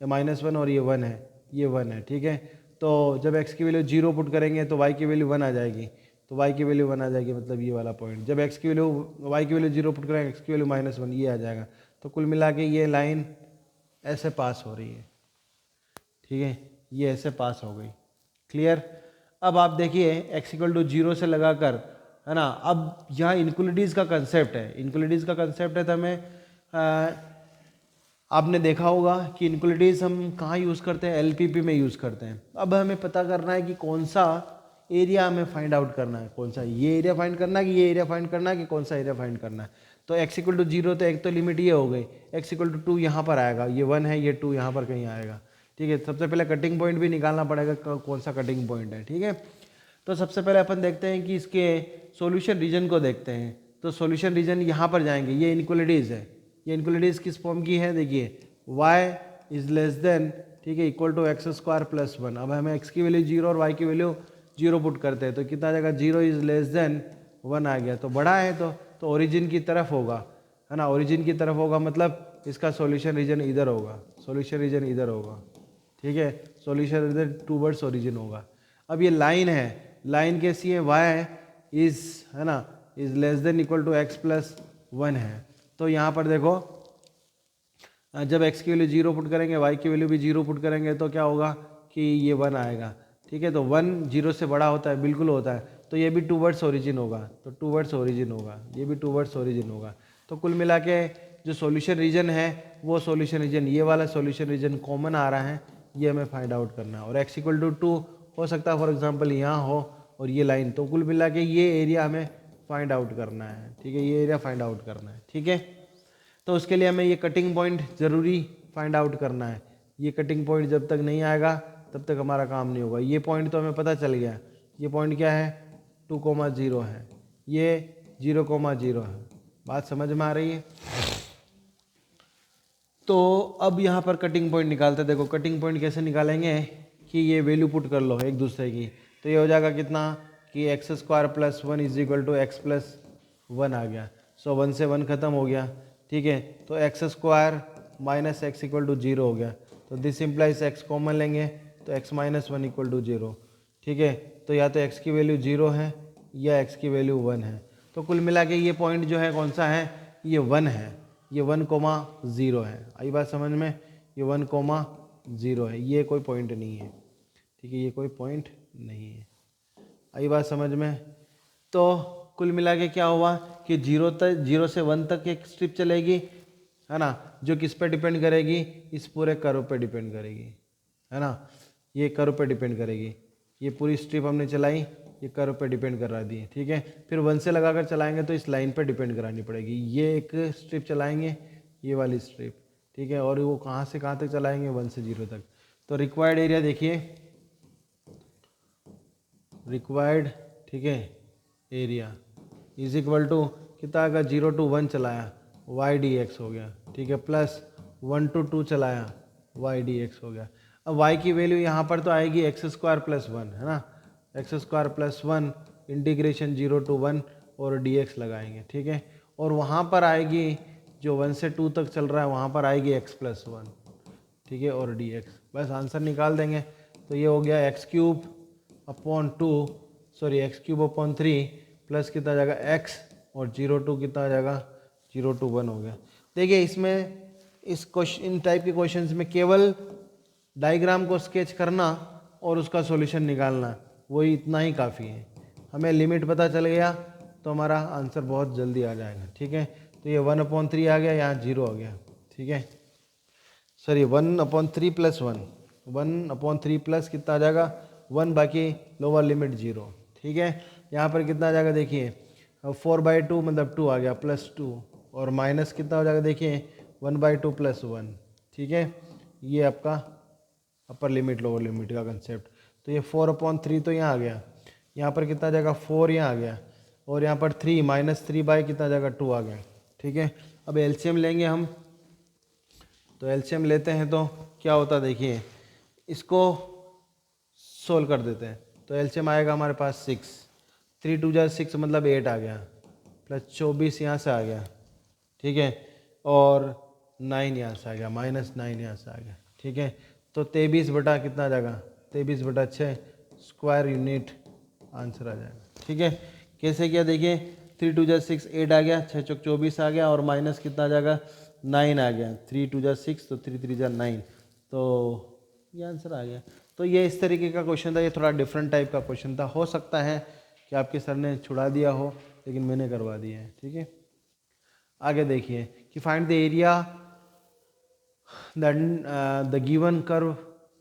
-1 और ये 1 है, ये 1 है। ठीक है, तो जब x की वैल्यू 0 पुट करेंगे तो y की वैल्यू 1 आ जाएगी, तो y की वैल्यू 1 आ जाएगी, मतलब ये वाला पॉइंट। जब x की वैल्यू y की वैल्यू 0 पुट करेंगे, x की वैल्यू -1, ये आ जाएगा। तो कुल मिला के ये लाइन ऐसे पास हो रही है। ठीक है, ये ऐसे पास हो गई, क्लियर। अब आप देखिए x इक्वल टू 0 से लगाकर, है ना। अब यहाँ इनक्वलिटीज़ का कंसेप्ट है, इनक्वलिटीज़ का कंसेप्ट है तो हमें आपने देखा होगा कि इनक्वलिटीज़ हम कहाँ यूज़ करते हैं, एलपीपी में यूज़ करते हैं। अब हमें पता करना है कि कौन सा एरिया हमें फाइंड आउट करना है, कौन सा ये एरिया फाइंड करना है कि ये एरिया फाइंड करना है कि कौन सा एरिया फाइंड करना है। तो x इक्वल टू 0 तो एक तो लिमिट ये हो गई, x इक्वल टू 2 यहाँ पर आएगा, ये 1 है, ये 2 यहाँ पर कहीं आएगा। ठीक है, सबसे पहले कटिंग पॉइंट भी निकालना पड़ेगा, कौन सा कटिंग पॉइंट है। ठीक है, तो सबसे पहले अपन देखते हैं कि इसके सॉल्यूशन रीजन को देखते हैं। तो सॉल्यूशन रीजन यहाँ पर जाएंगे, ये इनक्वलिटीज़ है, ये इनक्वलिटीज़ किस फॉर्म की है, देखिए y इज लेस देन, ठीक है, इक्वल टू x² + 1। अब हमें x की वैल्यू 0 और y की वैल्यू 0 पुट करते हैं तो कितना आ जाएगा, 0 इज लेस देन 1 आ गया। तो बड़ा है तो ओरिजिन की तरफ होगा, है ना, ओरिजिन की तरफ होगा, मतलब इसका सॉल्यूशन रीजन इधर होगा, सॉल्यूशन रीजन इधर होगा। ठीक है, सॉल्यूशन रीजन टूवर्ड्स ओरिजिन होगा। अब ये लाइन है, लाइन कैसी है, y इज, है ना, is less than equal to x + 1 है। तो यहाँ पर देखो जब x की वैल्यू 0 पुट करेंगे, y की वैल्यू भी 0 पुट करेंगे तो क्या होगा कि ये 1 आएगा। ठीक है, तो 1 0 से बड़ा होता है, बिल्कुल होता है, तो ये भी टूवर्ड्स ओरिजिन होगा, तो टूवर्ड्स ओरिजिन होगा, ये भी टूवर्ड्स ओरिजिन होगा। तो कुल मिला के जो सॉल्यूशन रीजन है वो सॉल्यूशन रीजन, ये वाला सॉल्यूशन रीजन कॉमन आ रहा है, ये हमें फाइंड आउट करना है। और x इक्वल टू 2 हो सकता है फॉर एग्जांपल यहाँ हो और ये लाइन, तो कुल मिला के ये एरिया हमें फाइंड आउट करना है, ठीक है, ये एरिया फाइंड आउट करना है, ठीक है। तो उसके लिए हमें ये कटिंग पॉइंट ज़रूरी फाइंड आउट करना है। ये कटिंग पॉइंट जब तक नहीं आएगा तब तक हमारा काम नहीं होगा। ये पॉइंट तो हमें पता चल गया, ये पॉइंट क्या है 2,0 है, ये 0,0 है। बात समझ में आ रही है? तो अब यहाँ पर कटिंग पॉइंट निकालते हैं। देखो कटिंग पॉइंट कैसे निकालेंगे कि ये वैल्यू पुट कर लो एक दूसरे की, तो ये हो जाएगा कितना कि x² + 1 = x + 1 आ गया। सो 1 से 1 खत्म हो गया, ठीक है। तो x² - x = 0 हो गया। तो दिस इम्प्लाइज x कॉमन लेंगे तो x - 1 = 0, ठीक है। तो या तो x की वैल्यू 0 है या x की वैल्यू 1 है। तो कुल मिला के ये पॉइंट जो है कौन सा है, ये 1 है, ये 1,0 है। आई बात समझ में? ये 1,0 है, ये कोई पॉइंट नहीं है, ठीक है, ये कोई पॉइंट नहीं है। आई बात समझ में? तो कुल मिला के क्या हुआ कि 0 से 1 तक एक स्ट्रिप चलेगी, है ना, जो किस पे डिपेंड करेगी, इस पूरे कर्व पे डिपेंड करेगी, है ना, ये कर्व पे डिपेंड करेगी। ये पूरी स्ट्रिप हमने चलाई, ये कर्व पे डिपेंड करा दी है, ठीक है। फिर 1 से लगाकर चलाएंगे तो इस लाइन पे डिपेंड करानी पड़ेगी। ये एक स्ट्रिप चलाएंगे, ये वाली स्ट्रिप, ठीक है, और वो कहाँ से कहाँ तक चलाएंगे 1 से 0 तक। तो रिक्वायर्ड एरिया देखिए, रिक्वायर्ड, ठीक है, एरिया इज इक्वल टू कितना आएगा, 0 to 1 चलाया y dx हो गया, ठीक है, प्लस 1 to 2 चलाया y dx हो गया। अब y की वैल्यू यहाँ पर तो आएगी x² + 1, है ना, x² + 1 इंटीग्रेशन 0 to 1 और dx लगाएंगे, ठीक है। और वहाँ पर आएगी जो 1 से 2 तक चल रहा है, वहाँ पर आएगी x + 1, ठीक है, और dx। बस आंसर निकाल देंगे। तो ये हो गया x³ / 2, सॉरी x³ / 3 प्लस कितना आ जाएगा x, और 0 to कितना आ जाएगा 0 to 1 हो गया। देखिए इसमें इस क्वेश्चन, इन टाइप के क्वेश्चंस में केवल डायग्राम को स्केच करना और उसका सॉल्यूशन निकालना, वही इतना ही काफ़ी है। हमें लिमिट पता चल गया तो हमारा आंसर बहुत जल्दी आ जाएगा, ठीक है। तो ये 1/3 आ गया, यहाँ 0 आ गया, ठीक है, सॉरी 1/3 + 1, 1/3 प्लस कितना आ जाएगा 1, बाकी लोअर लिमिट 0, ठीक है। यहाँ पर कितना आ जाएगा देखिए, 4/2 मतलब 2 आ गया, +2, और माइनस कितना हो जाएगा देखिए 1/2 + 1, ठीक है। ये आपका अपर लिमिट लोअर लिमिट का कंसेप्ट। तो ये 4/3 तो यहाँ आ गया, यहाँ पर कितना आ जाएगा 4 यहाँ आ गया, और यहाँ पर 3 -3 कितना आ जाएगा 2 आ गया, ठीक है। अब एलसीएम लेंगे हम, तो एलसीएम लेते हैं तो क्या होता है देखिए, इसको सोल्व कर देते हैं। तो एलसीएम आएगा हमारे पास 6, 3 2 जा 6 मतलब 8 आ गया, प्लस 24 यहाँ से आ गया, ठीक है, और 9 यहाँ से आ गया, -9 यहाँ से आ गया, ठीक है। तो 23 बटा कितना आ जाएगा, 23/6 स्क्वायर यूनिट आंसर आ जाएगा, ठीक है। कैसे किया देखिए, 3 2 जा 6 8 आ गया, 6 चौक 24 आ गया, और माइनस कितना आ जाएगा 9 आ गया, 3 2 जा 6 तो 3 3 जा 9, तो ये आंसर आ गया। तो ये इस तरीके का क्वेश्चन था, ये थोड़ा डिफरेंट टाइप का क्वेश्चन था। हो सकता है कि आपके सर ने छुड़ा दिया हो, लेकिन मैंने करवा दिया है, ठीक है। आगे देखिए कि find the area the given curve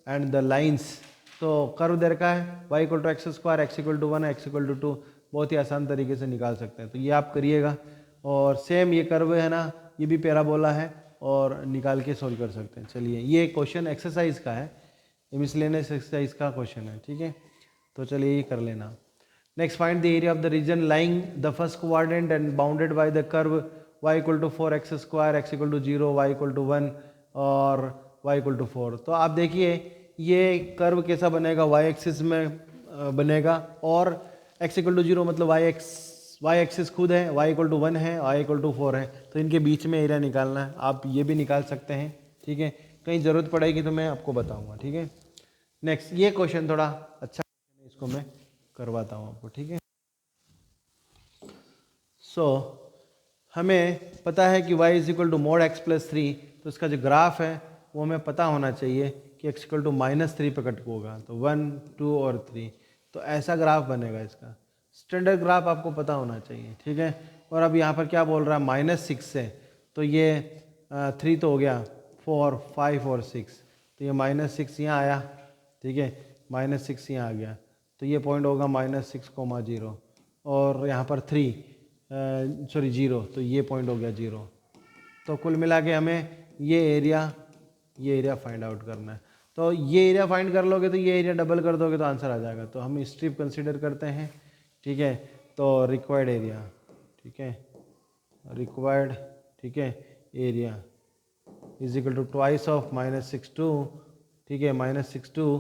and the lines. तो कर्व दे रखा है y = x², x = 1, x = 2, बहुत ही आसान तरीके से निकाल सकते हैं। तो ये आप करिएगा, और सेम ये कर्व है ना, ये भी पैराबोला है, और निकाल के सॉल्व कर सकते हैं। चलिए ये क्वेश्चन एक्सरसाइज का है, मिसलेनियस एक्सरसाइज का क्वेश्चन है, ठीक है। तो चलिए ये कर लेना। Next find the area of the region lying the first quadrant and bounded by the curve y = 4x², x = 0, y = 1 और y = 4। तो आप देखिए ये कर्व कैसा बनेगा, y एक्सिस में बनेगा, और x = 0 मतलब y एक्सिस खुद है, y = 1 है, y = 4 है, तो इनके बीच में एरिया निकालना है। आप ये भी निकाल सकते हैं, ठीक है, कहीं ज़रूरत पड़ेगी तो मैं आपको बताऊंगा, ठीक है। नेक्स्ट ये क्वेश्चन थोड़ा अच्छा है, इसको मैं करवाता हूँ आपको, ठीक है। सो हमें पता है कि y = mod x + 3, तो इसका जो ग्राफ है वो हमें पता होना चाहिए कि x = -3 पे कट होगा, तो 1 2 और 3, तो ऐसा ग्राफ बनेगा इसका। स्टैंडर्ड ग्राफ आपको पता होना चाहिए, ठीक है। और अब यहाँ पर क्या बोल रहा है, -6 से, तो ये 3 तो हो गया, 4, 5 और 6, तो ये -6 यहाँ आया, ठीक है, -6 यहाँ आ गया, तो ये पॉइंट होगा -6,0 और यहाँ पर 0, तो ये पॉइंट हो गया 0। तो कुल मिला के हमें ये एरिया फाइंड आउट करना है। तो ये एरिया फाइंड कर लोगे तो ये एरिया डबल कर दोगे तो आंसर आ जाएगा। तो हम स्ट्रिप कंसीडर करते हैं, ठीक है। तो रिक्वायर्ड एरिया, ठीक है, रिक्वायर्ड, ठीक है, area is equal to twice of -6,2, ठीक है, -6,2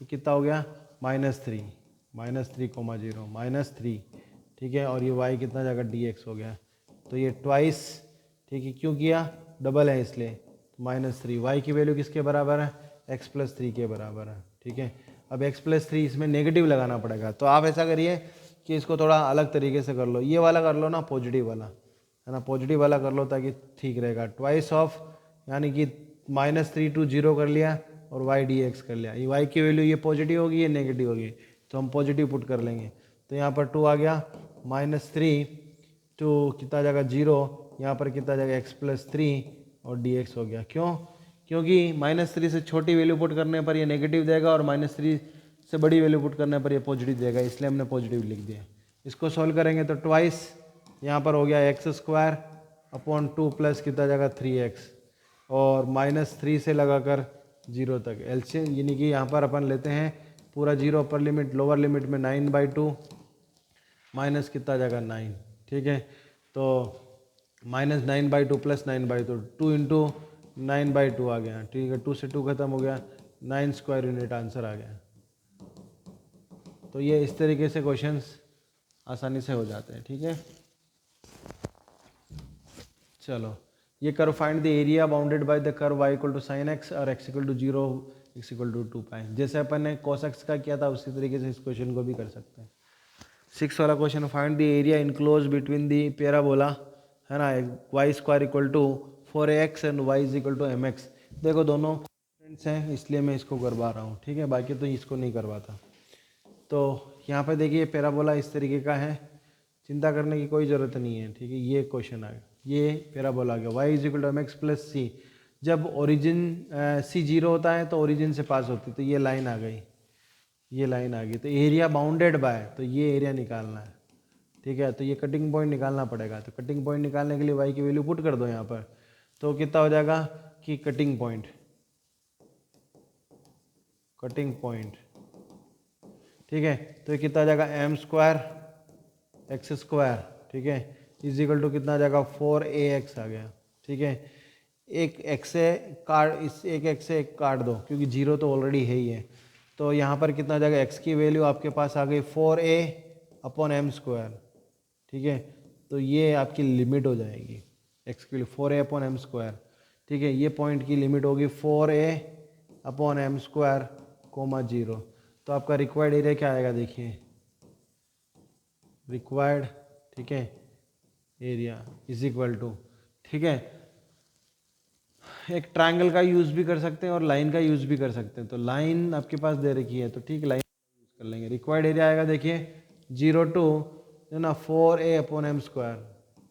कितना हो गया, -3, -3,0, ठीक है, और ये y कितना जाएगा, dx हो गया। तो ये ट्वाइस, ठीक है, क्यों किया, डबल है इसलिए, -3, y की वैल्यू किसके बराबर है, x + 3 के बराबर है, ठीक है। अब x + 3 इसमें नेगेटिव लगाना पड़ेगा, तो आप ऐसा करिए कि इसको थोड़ा अलग तरीके से कर लो, ये वाला कर लो ना, पॉजिटिव वाला, है ना, पॉजिटिव वाला कर लो ताकि ठीक रहेगा। ट्वाइस ऑफ यानी कि -3 to 0 कर लिया और y dx कर लिया, ये y की वैल्यू ये पॉजिटिव होगी, ये नेगेटिव होगी, तो हम पॉजिटिव पुट कर लेंगे। तो यहाँ पर 2 आ गया, -3 to कितना जाएगा 0, यहाँ पर कितना जाएगा x + 3 और dx हो गया। क्यों, क्योंकि -3 से छोटी वैल्यू पुट करने पर ये नेगेटिव देगा और -3 से बड़ी वैल्यू पुट करने पर ये पॉजिटिव देगा, इसलिए हमने पॉजिटिव लिख दिया। इसको सॉल्व करेंगे तो ट्वाइस यहाँ पर हो गया x² अपॉन 2 प्लस कितना जाएगा 3x और -3 से लगाकर 0 तक एलसीएम, यानी कि यहाँ पर अपन लेते हैं पूरा 0 अपर लिमिट, लोअर लिमिट में 9/2 माइनस कितना जाएगा 9, ठीक है। तो -9/2 + 9/2, 2 × 9/2 आ गया, ठीक है, 2 से 2 खत्म हो गया, 9 स्क्वायर यूनिट आंसर आ गया। तो ये इस तरीके से क्वेश्चंस आसानी से हो जाते हैं, ठीक है। चलो, ये curve find the area bounded by the curve y = sin x और x = 0, x = 2π। जैसे अपन ने cos x का किया था उसी तरीके से इस क्वेश्चन को भी कर सकते हैं। 6 वाला question, find the area enclose between the parabola, है ना, y² = 4ax and y = mx। देखो दोनों फ्रेंड्स हैं इसलिए मैं इसको करवा रहा हूँ, ठीक है, बाकी तो इसको नहीं करवाता। तो यहाँ पर देखिए पैराबोला इस तरीके का है, चिंता करने की कोई ज़रूरत नहीं है, ठीक है। ये क्वेश्चन आ गया, ये पैराबोला आ गया, y = mx + c। जब ओरिजिन c 0 होता है तो ओरिजिन से पास होती है, तो ये लाइन आ गई, ये लाइन आ गई, तो एरिया बाउंडेड बाय, तो ये एरिया निकालना है, ठीक है। तो ये कटिंग पॉइंट निकालना पड़ेगा, तो कटिंग पॉइंट निकालने के लिए y की वैल्यू पुट कर दो यहाँ पर, तो कितना हो जाएगा कि कटिंग पॉइंट, ठीक है, तो ये कितना आ जाएगा m² x², ठीक है, इज इक्वल टू कितना आ जाएगा 4ax आ गया, ठीक है। एक x से काट, इस एक x से एक काट दो क्योंकि 0 तो ऑलरेडी है ही है, तो यहाँ पर कितना आ जाएगा, x की वैल्यू आपके पास आ गई 4a/m², ठीक है। तो ये आपकी लिमिट हो जाएगी, x की वैल्यू 4a/m², ठीक है। ये पॉइंट की लिमिट होगी 4a/m², 0। तो आपका रिक्वायर्ड एरिया क्या आएगा, देखिए, रिक्वायर्ड, ठीक है, एरिया इज इक्वल टू, ठीक है, एक ट्रायंगल का यूज़ भी कर सकते हैं और लाइन का यूज़ भी कर सकते हैं। तो लाइन आपके पास दे रखी है तो ठीक, लाइन यूज़ कर लेंगे। रिक्वायर्ड एरिया आएगा, देखिए 0 to जो ना 4a/m²,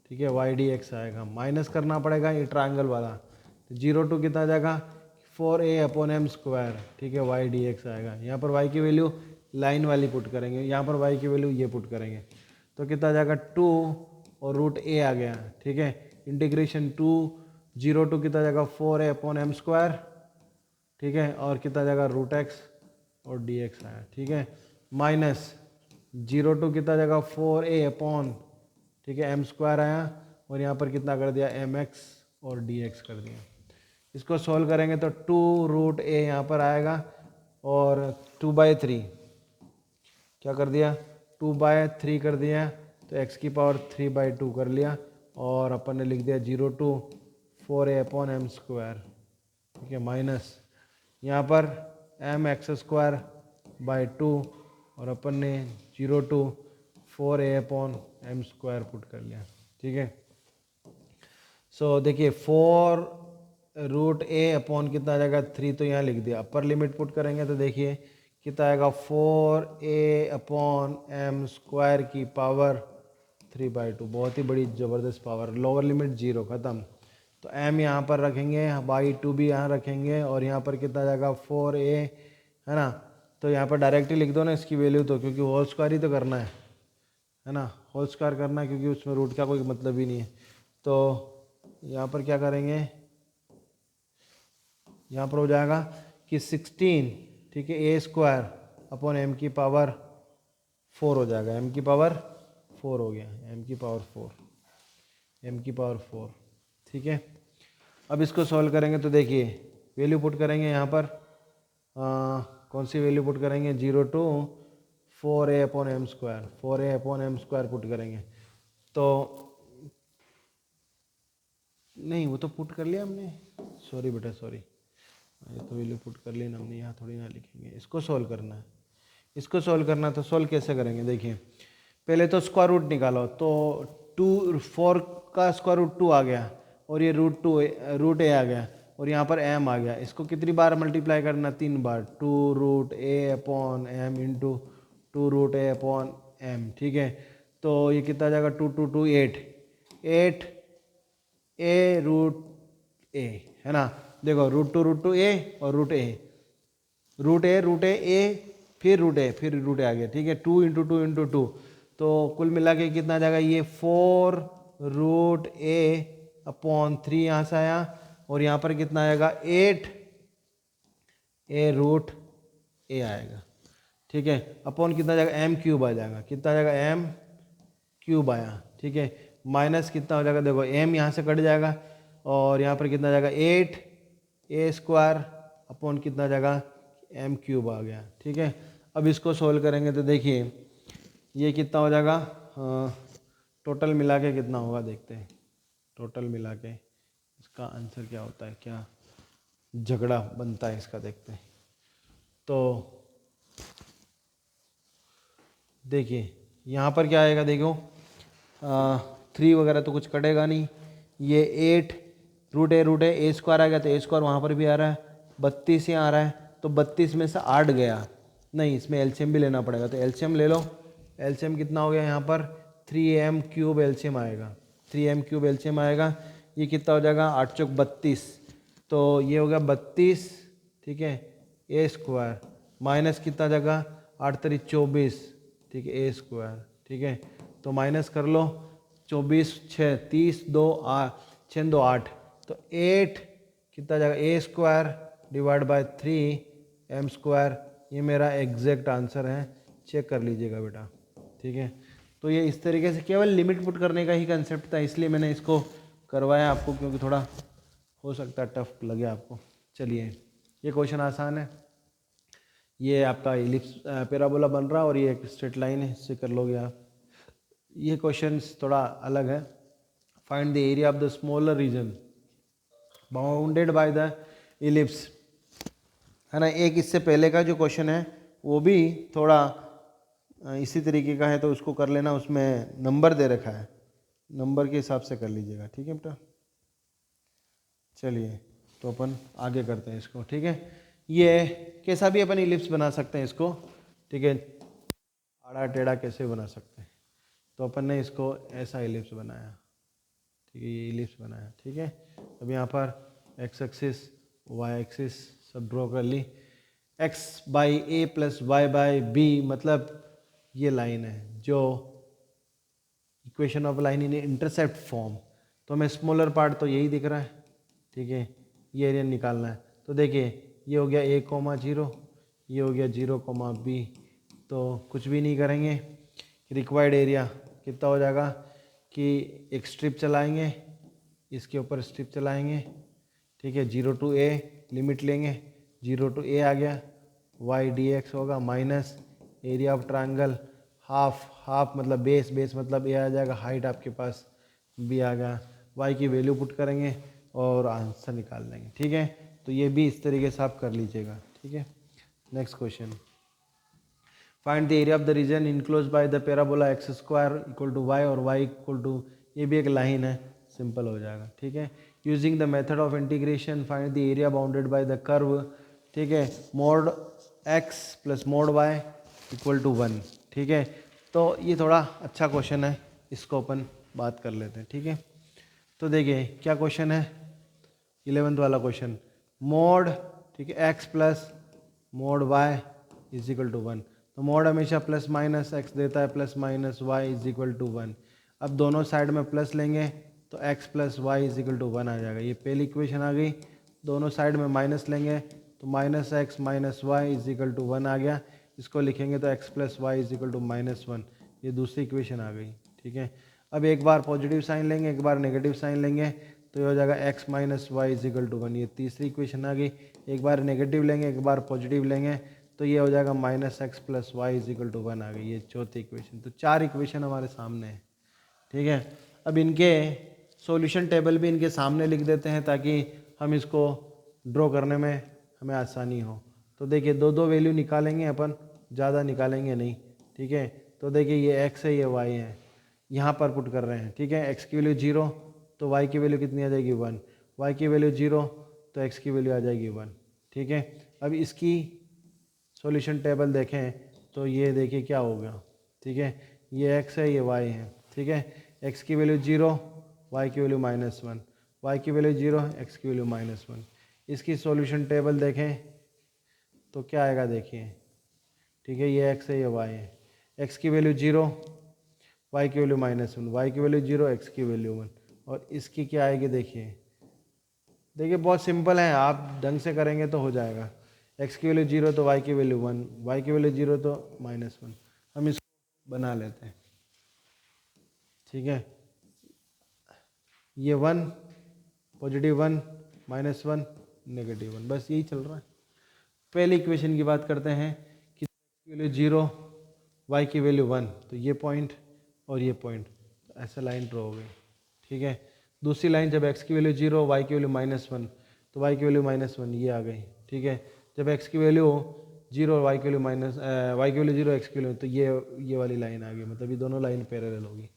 ठीक है, y dx आएगा, माइनस करना पड़ेगा ये ट्रायंगल वाला, तो 0 to कितना आ जाएगा 4a/m², ठीक है, y dx आएगा। यहाँ पर y की वैल्यू लाइन वाली पुट करेंगे, यहाँ पर y की वैल्यू ये पुट करेंगे, तो कितना आ जाएगा 2 और √a आ गया, ठीक है, इंटीग्रेशन 2 0 to कितना जाएगा 4a/m², ठीक है, और कितना जाएगा √x और dx आया, ठीक है, माइनस 0 to कितना जाएगा 4a/, ठीक है, m² आया और यहाँ पर कितना कर दिया mx और dx कर दिया। इसको सॉल्व करेंगे तो 2 √a यहाँ पर आएगा और 2/3 क्या कर दिया, 2/3 कर दिया, तो x की पावर 3/2 कर लिया और अपन ने लिख दिया 0 to 4a/m², ठीक है, माइनस यहाँ पर mx²/2 और अपन ने 0 to 4a/m² पुट कर लिया, ठीक है। सो देखिए 4 √a अपॉन कितना आ जाएगा 3, तो यहाँ लिख दिया। अपर लिमिट पुट करेंगे तो देखिए कितना आएगा 4a/m² की पावर 3/2। बहुत ही बड़ी ज़बरदस्त पावर। लोअर लिमिट 0 ख़त्म। तो m यहाँ पर रखेंगे, बाई 2 भी यहाँ रखेंगे, और यहाँ पर कितना जाएगा 4a, है ना। तो यहाँ पर डायरेक्टली लिख दो ना इसकी वैल्यू, तो क्योंकि होल स्क्वायर ही तो करना है ना, होल स्क्वायर करना है, क्योंकि उसमें रूट का कोई मतलब ही नहीं है। तो यहाँ पर क्या करेंगे, यहाँ पर हो जाएगा कि 16, ठीक है, a² m की पावर 4 हो जाएगा। m की पावर 4 हो गया, m की पावर 4, m की पावर 4, ठीक है। अब इसको सॉल्व करेंगे तो देखिए वैल्यू पुट करेंगे यहाँ पर, कौन सी वैल्यू पुट करेंगे, 0 to 4a/m², 4a/m² पुट करेंगे। तो नहीं, वो तो पुट कर लिया हमने, सॉरी बेटा सॉरी, ये तो वैल्यू पुट कर ली ना हमने, यहाँ थोड़ी ना लिखेंगे। इसको सॉल्व करना है, इसको सॉल्व करना, तो सॉल्व कैसे करेंगे, देखिए पहले तो स्क्वायर रूट निकालो। तो 4 का स्क्वायर रूट 2 आ गया, और ये रूट a आ गया, और यहाँ पर m आ गया। इसको कितनी बार मल्टीप्लाई करना, 3 बार, 2√a/m इंटू 2√a/m, ठीक है। तो ये कितना आ जाएगा, 2 2 2 8 a√a, है ना। देखो √2 a और √a, फिर √a आ गया, ठीक है। 2 इंटू 2 इंटू 2, तो कुल मिला के कितना आ जाएगा, ये 4√a/3 यहाँ से आया, और यहाँ पर कितना आएगा 8a√a आएगा, ठीक है। अपॉन कितना जाएगा, m³ आ जाएगा, कितना आ जाएगा, m³ आया, ठीक है। माइनस कितना हो जाएगा, देखो m यहाँ से कट जाएगा, और यहाँ पर कितना आ जाएगा 8a² अपॉन कितना आ जाएगा, m³ आ गया, ठीक है। अब इसको सोल्व करेंगे तो देखिए ये कितना हो जाएगा, टोटल मिला के कितना होगा देखते हैं। टोटल मिला के इसका आंसर क्या होता है, क्या झगड़ा बनता है इसका, देखते हैं। तो देखिए यहाँ पर क्या आएगा, देखो 3 वगैरह तो कुछ कटेगा नहीं, ये 8√a² आ गया, तो a² वहाँ पर भी आ रहा है, 32 यहाँ आ रहा है, तो 32 में से 8 गया, नहीं इसमें एलसीएम भी लेना पड़ेगा, तो एलसीएम ले लो। एलसीएम कितना हो गया यहाँ पर, 3m³ एलसीएम आएगा, 3m³ एलसीएम आएगा। ये कितना हो जाएगा, 8 चौक 32, तो ये हो गया 32, ठीक है, a² माइनस कितना जगह, 8 3 24, ठीक है, a², ठीक है। तो माइनस कर लो, 24 6 30 2 8 6 2 8, तो 8 कितना जाएगा, a² डिवाइड बाय 3m²। ये मेरा एग्जैक्ट आंसर है, चेक कर लीजिएगा बेटा, ठीक है। तो ये इस तरीके से केवल लिमिट पुट करने का ही कंसेप्ट था, इसलिए मैंने इसको करवाया आपको, क्योंकि थोड़ा हो सकता है टफ लगे आपको। चलिए ये क्वेश्चन आसान है, ये आपका इलिप्स पैराबोला बन रहा है, और ये एक स्ट्रेट लाइन है, इससे कर लोगे आप। ये क्वेश्चन थोड़ा अलग है। Find the area of the smaller reason bounded by the ellipse, है ना। एक इससे पहले का जो क्वेश्चन है वो भी थोड़ा इसी तरीके का है, तो उसको कर लेना, उसमें नंबर दे रखा है, नंबर के हिसाब से कर लीजिएगा, ठीक है बेटा। चलिए तो अपन आगे करते हैं इसको, ठीक है। ये कैसा भी अपन इलिप्स बना सकते हैं इसको, ठीक है, आड़ा टेढ़ा कैसे बना सकते हैं। तो अपन ने इसको ऐसा इलिप्स बनाया, ठीक है, ये इलिप्स बनाया, ठीक है। अब यहाँ पर x एक्सिस y एक्सिस सब ड्रॉ कर ली, x/a + y/b, मतलब ये लाइन है जो equation of line in intercept form. तो हमें स्मॉलर पार्ट तो यही दिख रहा है, ठीक है, ये एरिया निकालना है। तो देखिए ये हो गया a,0, ये हो गया 0,b, तो कुछ भी नहीं करेंगे, रिक्वायर्ड एरिया कितना हो जाएगा कि एक स्ट्रिप चलाएंगे, इसके ऊपर स्ट्रिप चलाएंगे, ठीक है, 0 to a लिमिट लेंगे, 0 to a आ गया, y dx होगा minus area of triangle half मतलब बेस मतलब a आ जाएगा, हाइट आपके पास b आ गया, y की वैल्यू पुट करेंगे और आंसर निकाल लेंगे, ठीक है। तो ये भी इस तरीके से आप कर लीजिएगा, ठीक है। Next question, find the area of the region enclose by the parabola x² = y और y = ये भी एक लाइन है, सिंपल हो जाएगा, ठीक है। Using the method of integration find the area bounded by the curve, ठीक है। Mod X plus mod Y equal to 1। ठीक है, तो ये थोड़ा अच्छा क्वेश्चन है, इसको अपन बात कर लेते हैं। ठीक है, तो देखिए क्या क्वेश्चन है, 11th वाला क्वेश्चन, मोड, ठीक है, X plus mod Y is equal to 1। तो मोड हमेशा प्लस माइनस एक्स देता है, plus minus Y is equal to 1। अब दोनों साइड में प्लस लेंगे तो x plus Y is equal to 1 आ जाएगा, ये पहली इक्वेशन आ गई। दोनों साइड में माइनस लेंगे तो minus X minus Y is equal to 1 आ गया। इसको लिखेंगे तो x plus Y is equal to -1, ये दूसरी इक्वेशन आ गई। ठीक है, अब एक बार पॉजिटिव साइन लेंगे, एक बार नेगेटिव साइन लेंगे तो ये हो जाएगा x minus Y is equal to 1, ये तीसरी इक्वेशन आ गई। एक बार नेगेटिव लेंगे, एक बार पॉजिटिव लेंगे तो ये हो जाएगा minus X plus Y is equal to 1 आ गई, ये चौथी इक्वेशन। तो 4 इक्वेशन हमारे सामने है। ठीक है, अब इनके सॉल्यूशन टेबल भी इनके सामने लिख देते हैं ताकि हम इसको ड्रॉ करने में हमें आसानी हो। तो देखिए दो दो वैल्यू निकालेंगे अपन, ज़्यादा निकालेंगे नहीं। ठीक है, तो देखिए ये x है, ये y है, यहाँ पर पुट कर रहे हैं। ठीक है, x की वैल्यू 0 तो y की वैल्यू कितनी आ जाएगी 1, y की वैल्यू 0 तो x की वैल्यू आ जाएगी 1। ठीक है, अब इसकी सॉल्यूशन टेबल देखें तो ये देखिए क्या हो गया। ठीक है, ये x है, ये y है। ठीक है, x की वैल्यू 0, y की वैल्यू -1, y की वैल्यू 0, x की वैल्यू -1। इसकी सॉल्यूशन टेबल देखें तो क्या आएगा देखिए। ठीक है, ये x है, ये y है, x की वैल्यू 0, y की वैल्यू -1, y की वैल्यू 0, x की वैल्यू 1, और इसकी क्या आएगी देखिए। देखिए बहुत सिंपल है, आप ढंग से करेंगे तो हो जाएगा। x की वैल्यू 0 तो y की वैल्यू 1, y की वैल्यू 0 तो -1। हम इसको बना लेते हैं। ठीक है, ये 1 पॉजिटिव 1 -1 नेगेटिव 1, बस यही चल रहा है। पहली इक्वेशन की बात करते हैं कि x की वैल्यू 0, y की वैल्यू 1, तो ये पॉइंट और ये पॉइंट, तो ऐसा लाइन ड्रॉ हो गई। ठीक है, दूसरी लाइन जब x की वैल्यू 0, y की वैल्यू -1 तो y की वैल्यू -1 ये आ गई। ठीक है, जब x की वैल्यू 0, y की वैल्यू 0, x की वैल्यू तो ये वाली लाइन आ गई, मतलब ये दोनों लाइन पैरेलल होगी।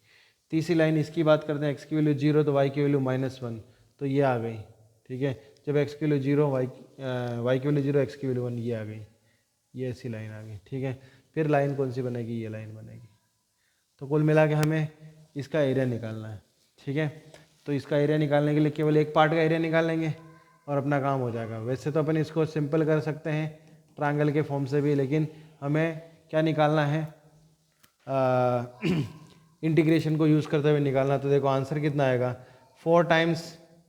तीसरी लाइन इसकी बात करते हैं, x की वैल्यू 0 तो y की वैल्यू -1 तो ये आ गई। ठीक है, जब x की वैल्यू 0, y की वैल्यू 0, x की वैल्यू 1 ये आ गई, ये ऐसी लाइन आ गई। ठीक है, फिर लाइन कौन सी बनेगी, ये लाइन बनेगी। तो कुल मिला के हमें इसका एरिया निकालना है। ठीक है, तो इसका एरिया निकालने के लिए केवल एक पार्ट का एरिया निकाल लेंगे और अपना काम हो जाएगा। वैसे तो अपन इसको सिंपल कर सकते हैं ट्रायंगल के फॉर्म से भी, लेकिन हमें क्या निकालना है, इंटीग्रेशन को यूज़ करते हुए निकालना। तो देखो आंसर कितना आएगा, 4 टाइम्स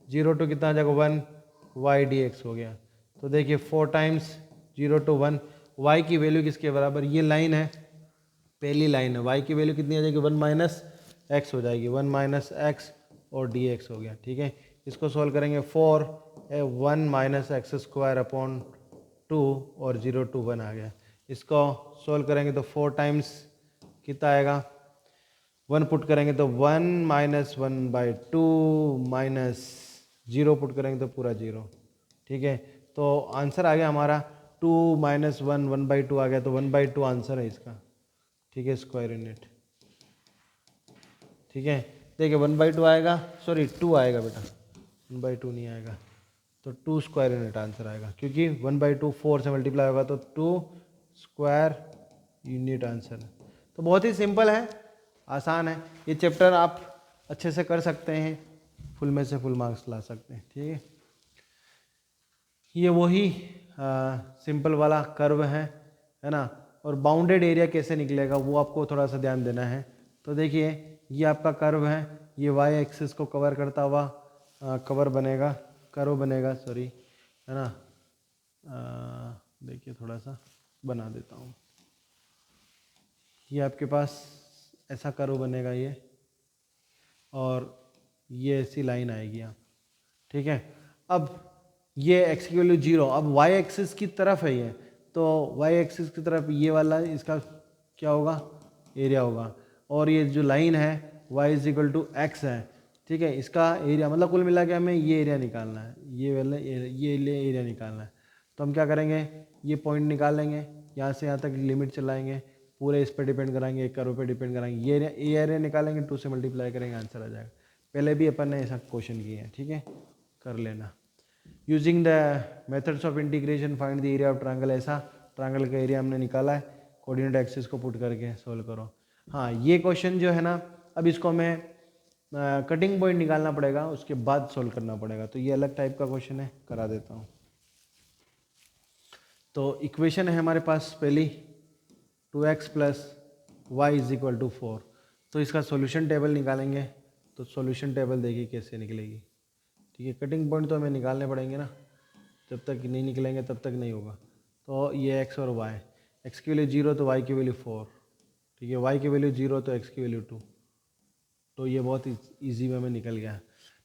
0 टू कितना आ जाएगा 1 y dx हो गया। तो देखिए 4 टाइम्स 0 टू 1 y की वैल्यू किसके बराबर, ये लाइन है, पहली लाइन है, y की वैल्यू कितनी आ जाएगी 1 माइनस एक्स हो जाएगी, 1 माइनस एक्स और dx हो गया। ठीक है, इसको सॉल्व करेंगे 4 1 माइनस एक्स स्क्वायर अपॉन 2 और 0 टू 1 आ गया। इसको सॉल्व करेंगे तो 4 टाइम्स कितना आएगा, 1 पुट करेंगे तो 1 माइनस 1/2 माइनस 0 पुट करेंगे तो पूरा 0। ठीक है, तो आंसर आ गया हमारा 2 माइनस 1 1/2 आ गया, तो 1/2 आंसर है इसका। ठीक है, स्क्वायर यूनिट। ठीक है, देखिए 1/2 आएगा, सॉरी 2 आएगा बेटा, 1/2 नहीं आएगा, तो 2 स्क्वायर यूनिट आंसर आएगा, क्योंकि 1/2 4 से मल्टीप्लाई होगा तो 2 स्क्वायर यूनिट आंसर है। तो बहुत ही सिंपल है, आसान है, ये चैप्टर आप अच्छे से कर सकते हैं, फुल में से फुल मार्क्स ला सकते हैं। ठीक है, ये वही सिंपल वाला कर्व है ना। और बाउंडेड एरिया कैसे निकलेगा वो आपको थोड़ा सा ध्यान देना है। तो देखिए ये आपका कर्व है, ये वाई एक्सिस को कवर करता हुआ कर्व बनेगा, सॉरी, है ना। देखिए थोड़ा सा बना देता हूँ, ये आपके पास ऐसा कर्व बनेगा ये, और ये ऐसी लाइन आएगी यहाँ। ठीक है, अब ये x की वैल्यू 0, अब y एक्सिस की तरफ है ये, तो y एक्सिस की तरफ ये वाला इसका क्या होगा, एरिया होगा, और ये जो लाइन है y is equal to x है। ठीक है, इसका एरिया मतलब कुल मिला के हमें ये एरिया निकालना है, ये वाला ये एरिया निकालना है। तो हम क्या करेंगे, ये पॉइंट निकाल लेंगे, यहाँ से यहाँ तक लिमिट चलाएंगे, पूरे इस पर डिपेंड कराएंगे, एक कर्व पे डिपेंड कराएंगे, ये एरिया निकालेंगे, 2 से मल्टीप्लाई करेंगे, आंसर आ जाएगा। पहले भी अपन ने ऐसा क्वेश्चन किए हैं। ठीक है, कर लेना। Using the methods of integration find the area of triangle, ऐसा ट्रायंगल का एरिया हमने निकाला है, कोऑर्डिनेट एक्सिस को पुट करके सोल्व करो। हाँ, ये क्वेश्चन जो है ना, अब इसको मैं कटिंग पॉइंट निकालना पड़ेगा, उसके बाद सोल्व करना पड़ेगा, तो ये अलग टाइप का क्वेश्चन है, करा देता हूँ। तो इक्वेशन है हमारे पास पहली 2x plus Y is equal to 4। तो इसका सॉल्यूशन टेबल निकालेंगे, तो सॉल्यूशन टेबल देखिए कैसे निकलेगी। ठीक है, कटिंग पॉइंट तो हमें निकालने पड़ेंगे ना, जब तक नहीं निकलेंगे तब तक नहीं होगा। तो ये x और y, x की वैल्यू 0 तो y की वैल्यू 4, ठीक है, y की वैल्यू 0 तो x की वैल्यू 2। तो ये बहुत ईजी वे में निकल गया।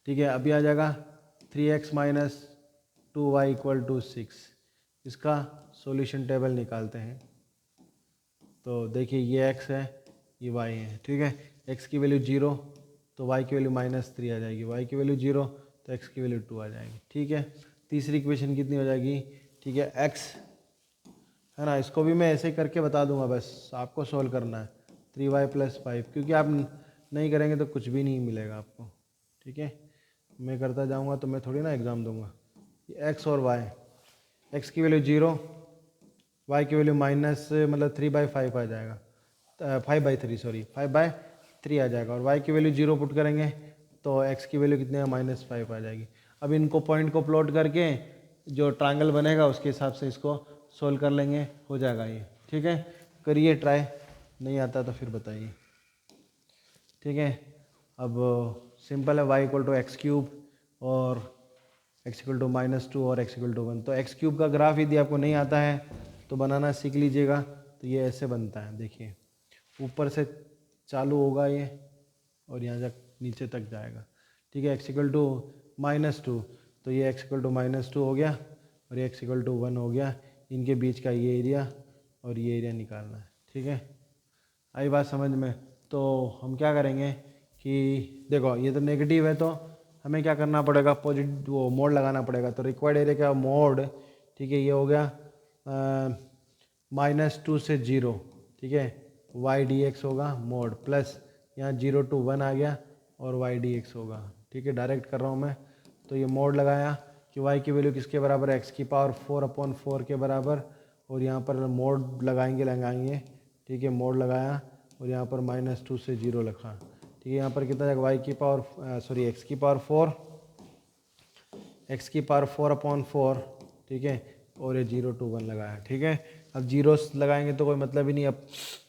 ठीक है, अभी आ जाएगा 3x minus 2y equal to 6। इसका सॉल्यूशन टेबल निकालते हैं। तो देखिए ये x है, ये y है। ठीक है, x की वैल्यू 0 तो y की वैल्यू -3 आ जाएगी, y की वैल्यू 0 तो x की वैल्यू 2 आ जाएगी। ठीक है, तीसरी इक्वेशन कितनी हो जाएगी? ठीक है, x है ना, इसको भी मैं ऐसे ही करके बता दूंगा, बस आपको सोल्व करना है। 3y + 5, क्योंकि आप नहीं करेंगे तो कुछ भी नहीं मिलेगा आपको। ठीक है, मैं करता जाऊंगा तो मैं थोड़ी ना एग्ज़ाम दूंगा। x और y, x की वैल्यू 0, y की वैल्यू माइनस मतलब 3/5 आ जाएगा, 5/3 सॉरी 5/3 आ जाएगा, और y की वैल्यू 0 पुट करेंगे तो x की वैल्यू कितने -5 आ जाएगी। अब इनको पॉइंट को प्लॉट करके जो ट्रायंगल बनेगा उसके हिसाब से इसको सोल्व कर लेंगे, हो जाएगा ये। ठीक है, करिए ट्राई, नहीं आता तो फिर बताइए। ठीक है, अब सिंपल है, y इक्वल टू x³ और x इक्वल टू -2 और x इक्वल टू 1। तो x³ का ग्राफ यदि आपको नहीं आता है तो बनाना सीख लीजिएगा। तो ये ऐसे बनता है, देखिए ऊपर से चालू होगा ये और यहाँ तक नीचे तक जाएगा। ठीक है, x इक्वल टू -2, तो ये x इक्वल टू -2 हो गया और ये x इक्वल टू 1 हो गया। इनके बीच का ये एरिया और ये एरिया निकालना है। ठीक है, आई बात समझ में? तो हम क्या करेंगे कि देखो ये तो नेगेटिव है, तो हमें क्या करना पड़ेगा, पॉजिटिव वो मोड लगाना पड़ेगा। तो रिक्वायर्ड एरिया का मोड, ठीक है, ये हो गया -2 से 0। ठीक है, y dx होगा मोड, प्लस यहाँ 0 to 1 आ गया और y dx होगा। ठीक है, डायरेक्ट कर रहा हूँ मैं। तो ये मोड लगाया कि y की वैल्यू किसके बराबर है, x की पावर 4/4 के बराबर, और यहाँ पर मोड लगाएंगे। ठीक है, मोड लगाया और यहाँ पर -2 से 0 लिखा। ठीक है, यहाँ पर कितना जाएगा, x की पावर 4, x की पावर 4/4। ठीक है, और ये 0 to 1 लगाया। ठीक है, अब जीरोस लगाएंगे तो कोई मतलब ही नहीं, अब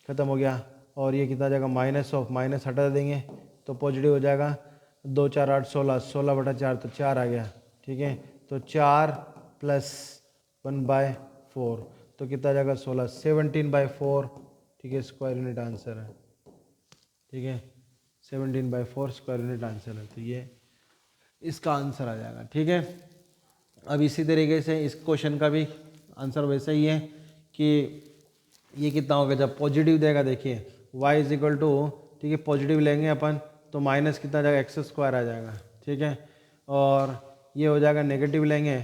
ख़त्म हो गया। और ये कितना जाएगा, माइनस हटा देंगे तो पॉजिटिव हो जाएगा। 2 4 8 16, 16/4 तो 4 आ गया। ठीक है, तो 4 + 1/4 तो कितना जाएगा, 16, 17/4। ठीक है, स्क्वायर यूनिट आंसर है। ठीक है, 17/4 स्क्वायर यूनिट आंसर है, तो ये इसका आंसर आ जाएगा। ठीक है, अब इसी तरीके से इस क्वेश्चन का भी आंसर वैसे ही है कि ये कितना होगा, जब पॉजिटिव देगा, देखिए y इज इक्वल टू, ठीक है, पॉजिटिव लेंगे अपन तो माइनस कितना जाएगा, x² आ जाएगा। ठीक है, और ये हो जाएगा नेगेटिव लेंगे,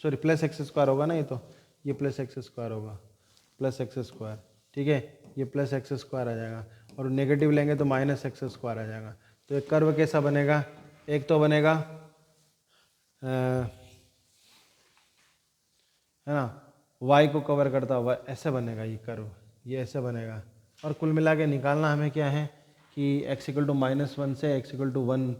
सॉरी +x² होगा ना, ये +x² होगा, +x²। ठीक है, ये +x² आ जाएगा, और नेगेटिव लेंगे तो -x² आ जाएगा। तो एक कर्व कैसा बनेगा, एक तो बनेगा है ना, y को कवर करता हुआ ऐसे बनेगा ये कर्व, ये ऐसे बनेगा। और कुल मिला के निकालना हमें क्या है कि x इक्वल टू -1 से x इक्वल टू 1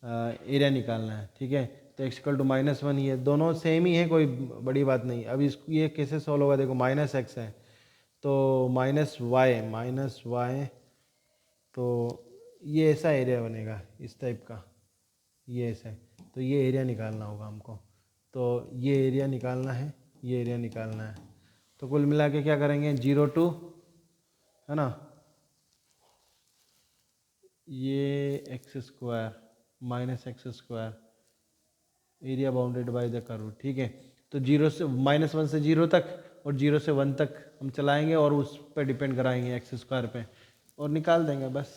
एरिया निकालना है। ठीक है, तो x इक्वल टू -1, ये दोनों सेम ही है, कोई बड़ी बात नहीं। अब इसको ये कैसे सॉल्व होगा, देखो -x है तो -y, तो ये ऐसा एरिया बनेगा इस टाइप का, ये ऐसा है, तो ये एरिया निकालना होगा हमको। तो ये एरिया निकालना है, ये एरिया निकालना है। तो कुल मिला के क्या करेंगे, 0 to, है ना, ये x² -x² area bounded by the curve. ठीक है, तो 0 से -1 से 0 तक और 0 से 1 तक हम चलाएंगे और उस पर डिपेंड कराएंगे x² पे और निकाल देंगे बस,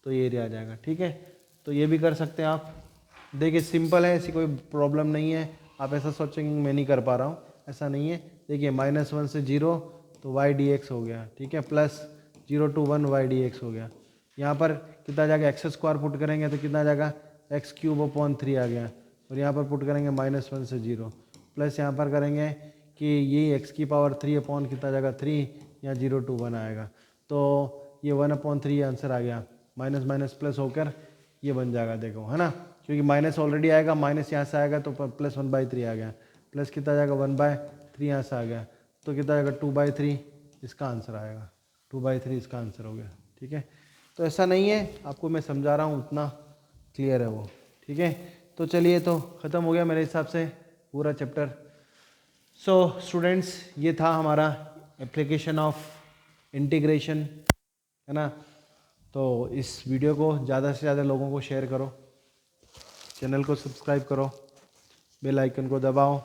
तो ये एरिया आ जाएगा। ठीक है, तो ये भी कर सकते हैं आप। देखिए सिंपल है, ऐसी कोई प्रॉब्लम नहीं है। आप ऐसा सोचेंगे मैं नहीं कर पा रहा हूँ, ऐसा नहीं है। देखिए -1 से 0 तो y dx हो गया। ठीक है, प्लस 0 to 1 y dx हो गया। यहाँ पर कितना जाएगा, x² पुट करेंगे तो कितना जाएगा, x³ / 3 आ गया। और यहाँ पर पुट करेंगे -1 से 0, प्लस यहाँ पर करेंगे कि ये x की पावर 3 अपॉन कितना जाएगा 3 या 0 to 1 आएगा। तो ये 1/3 आंसर आ गया, माइनस माइनस प्लस होकर ये बन जाएगा, देखो है ना, क्योंकि माइनस ऑलरेडी आएगा, माइनस यहाँ से आएगा तो प्लस 1/3 आ गया, प्लस कितना जाएगा 1/3 यहाँ से आ गया, तो कितना जाएगा 2/3 इसका आंसर आएगा, 2/3 इसका आंसर हो गया। ठीक है, तो ऐसा नहीं है, आपको मैं समझा रहा हूँ उतना क्लियर है वो। ठीक है, तो चलिए, तो ख़त्म हो गया मेरे हिसाब से पूरा चैप्टर। सो स्टूडेंट्स, ये था हमारा एप्लीकेशन ऑफ इंटीग्रेशन, है ना। तो इस वीडियो को ज़्यादा से ज़्यादा लोगों को शेयर करो, चैनल को सब्सक्राइब करो, बेल आइकन को दबाओ,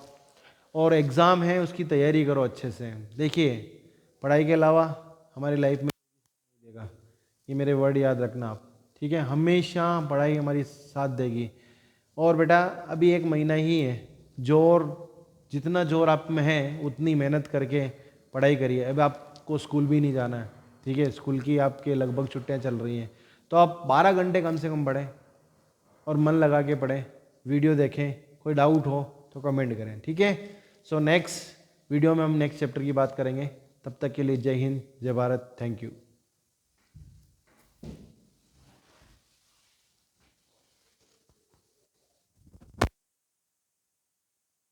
और एग्ज़ाम है उसकी तैयारी करो अच्छे से। देखिए, पढ़ाई के अलावा हमारी लाइफ में देगा, ये मेरे वर्ड याद रखना आप। ठीक है, हमेशा पढ़ाई हमारी साथ देगी। और बेटा अभी 1 महीना ही है, जितना जोर आप में है उतनी मेहनत करके पढ़ाई करिए। अब आपको स्कूल भी नहीं जाना है, ठीक है, स्कूल की आपके लगभग छुट्टियां चल रही हैं, तो आप 12 घंटे कम से कम पढ़ें और मन लगा के पढ़ें, वीडियो देखें, कोई डाउट हो तो कमेंट करें। ठीक है, सो नेक्स्ट वीडियो में हम नेक्स्ट चैप्टर की बात करेंगे। तब तक के लिए जय हिंद, जय भारत, थैंक यू।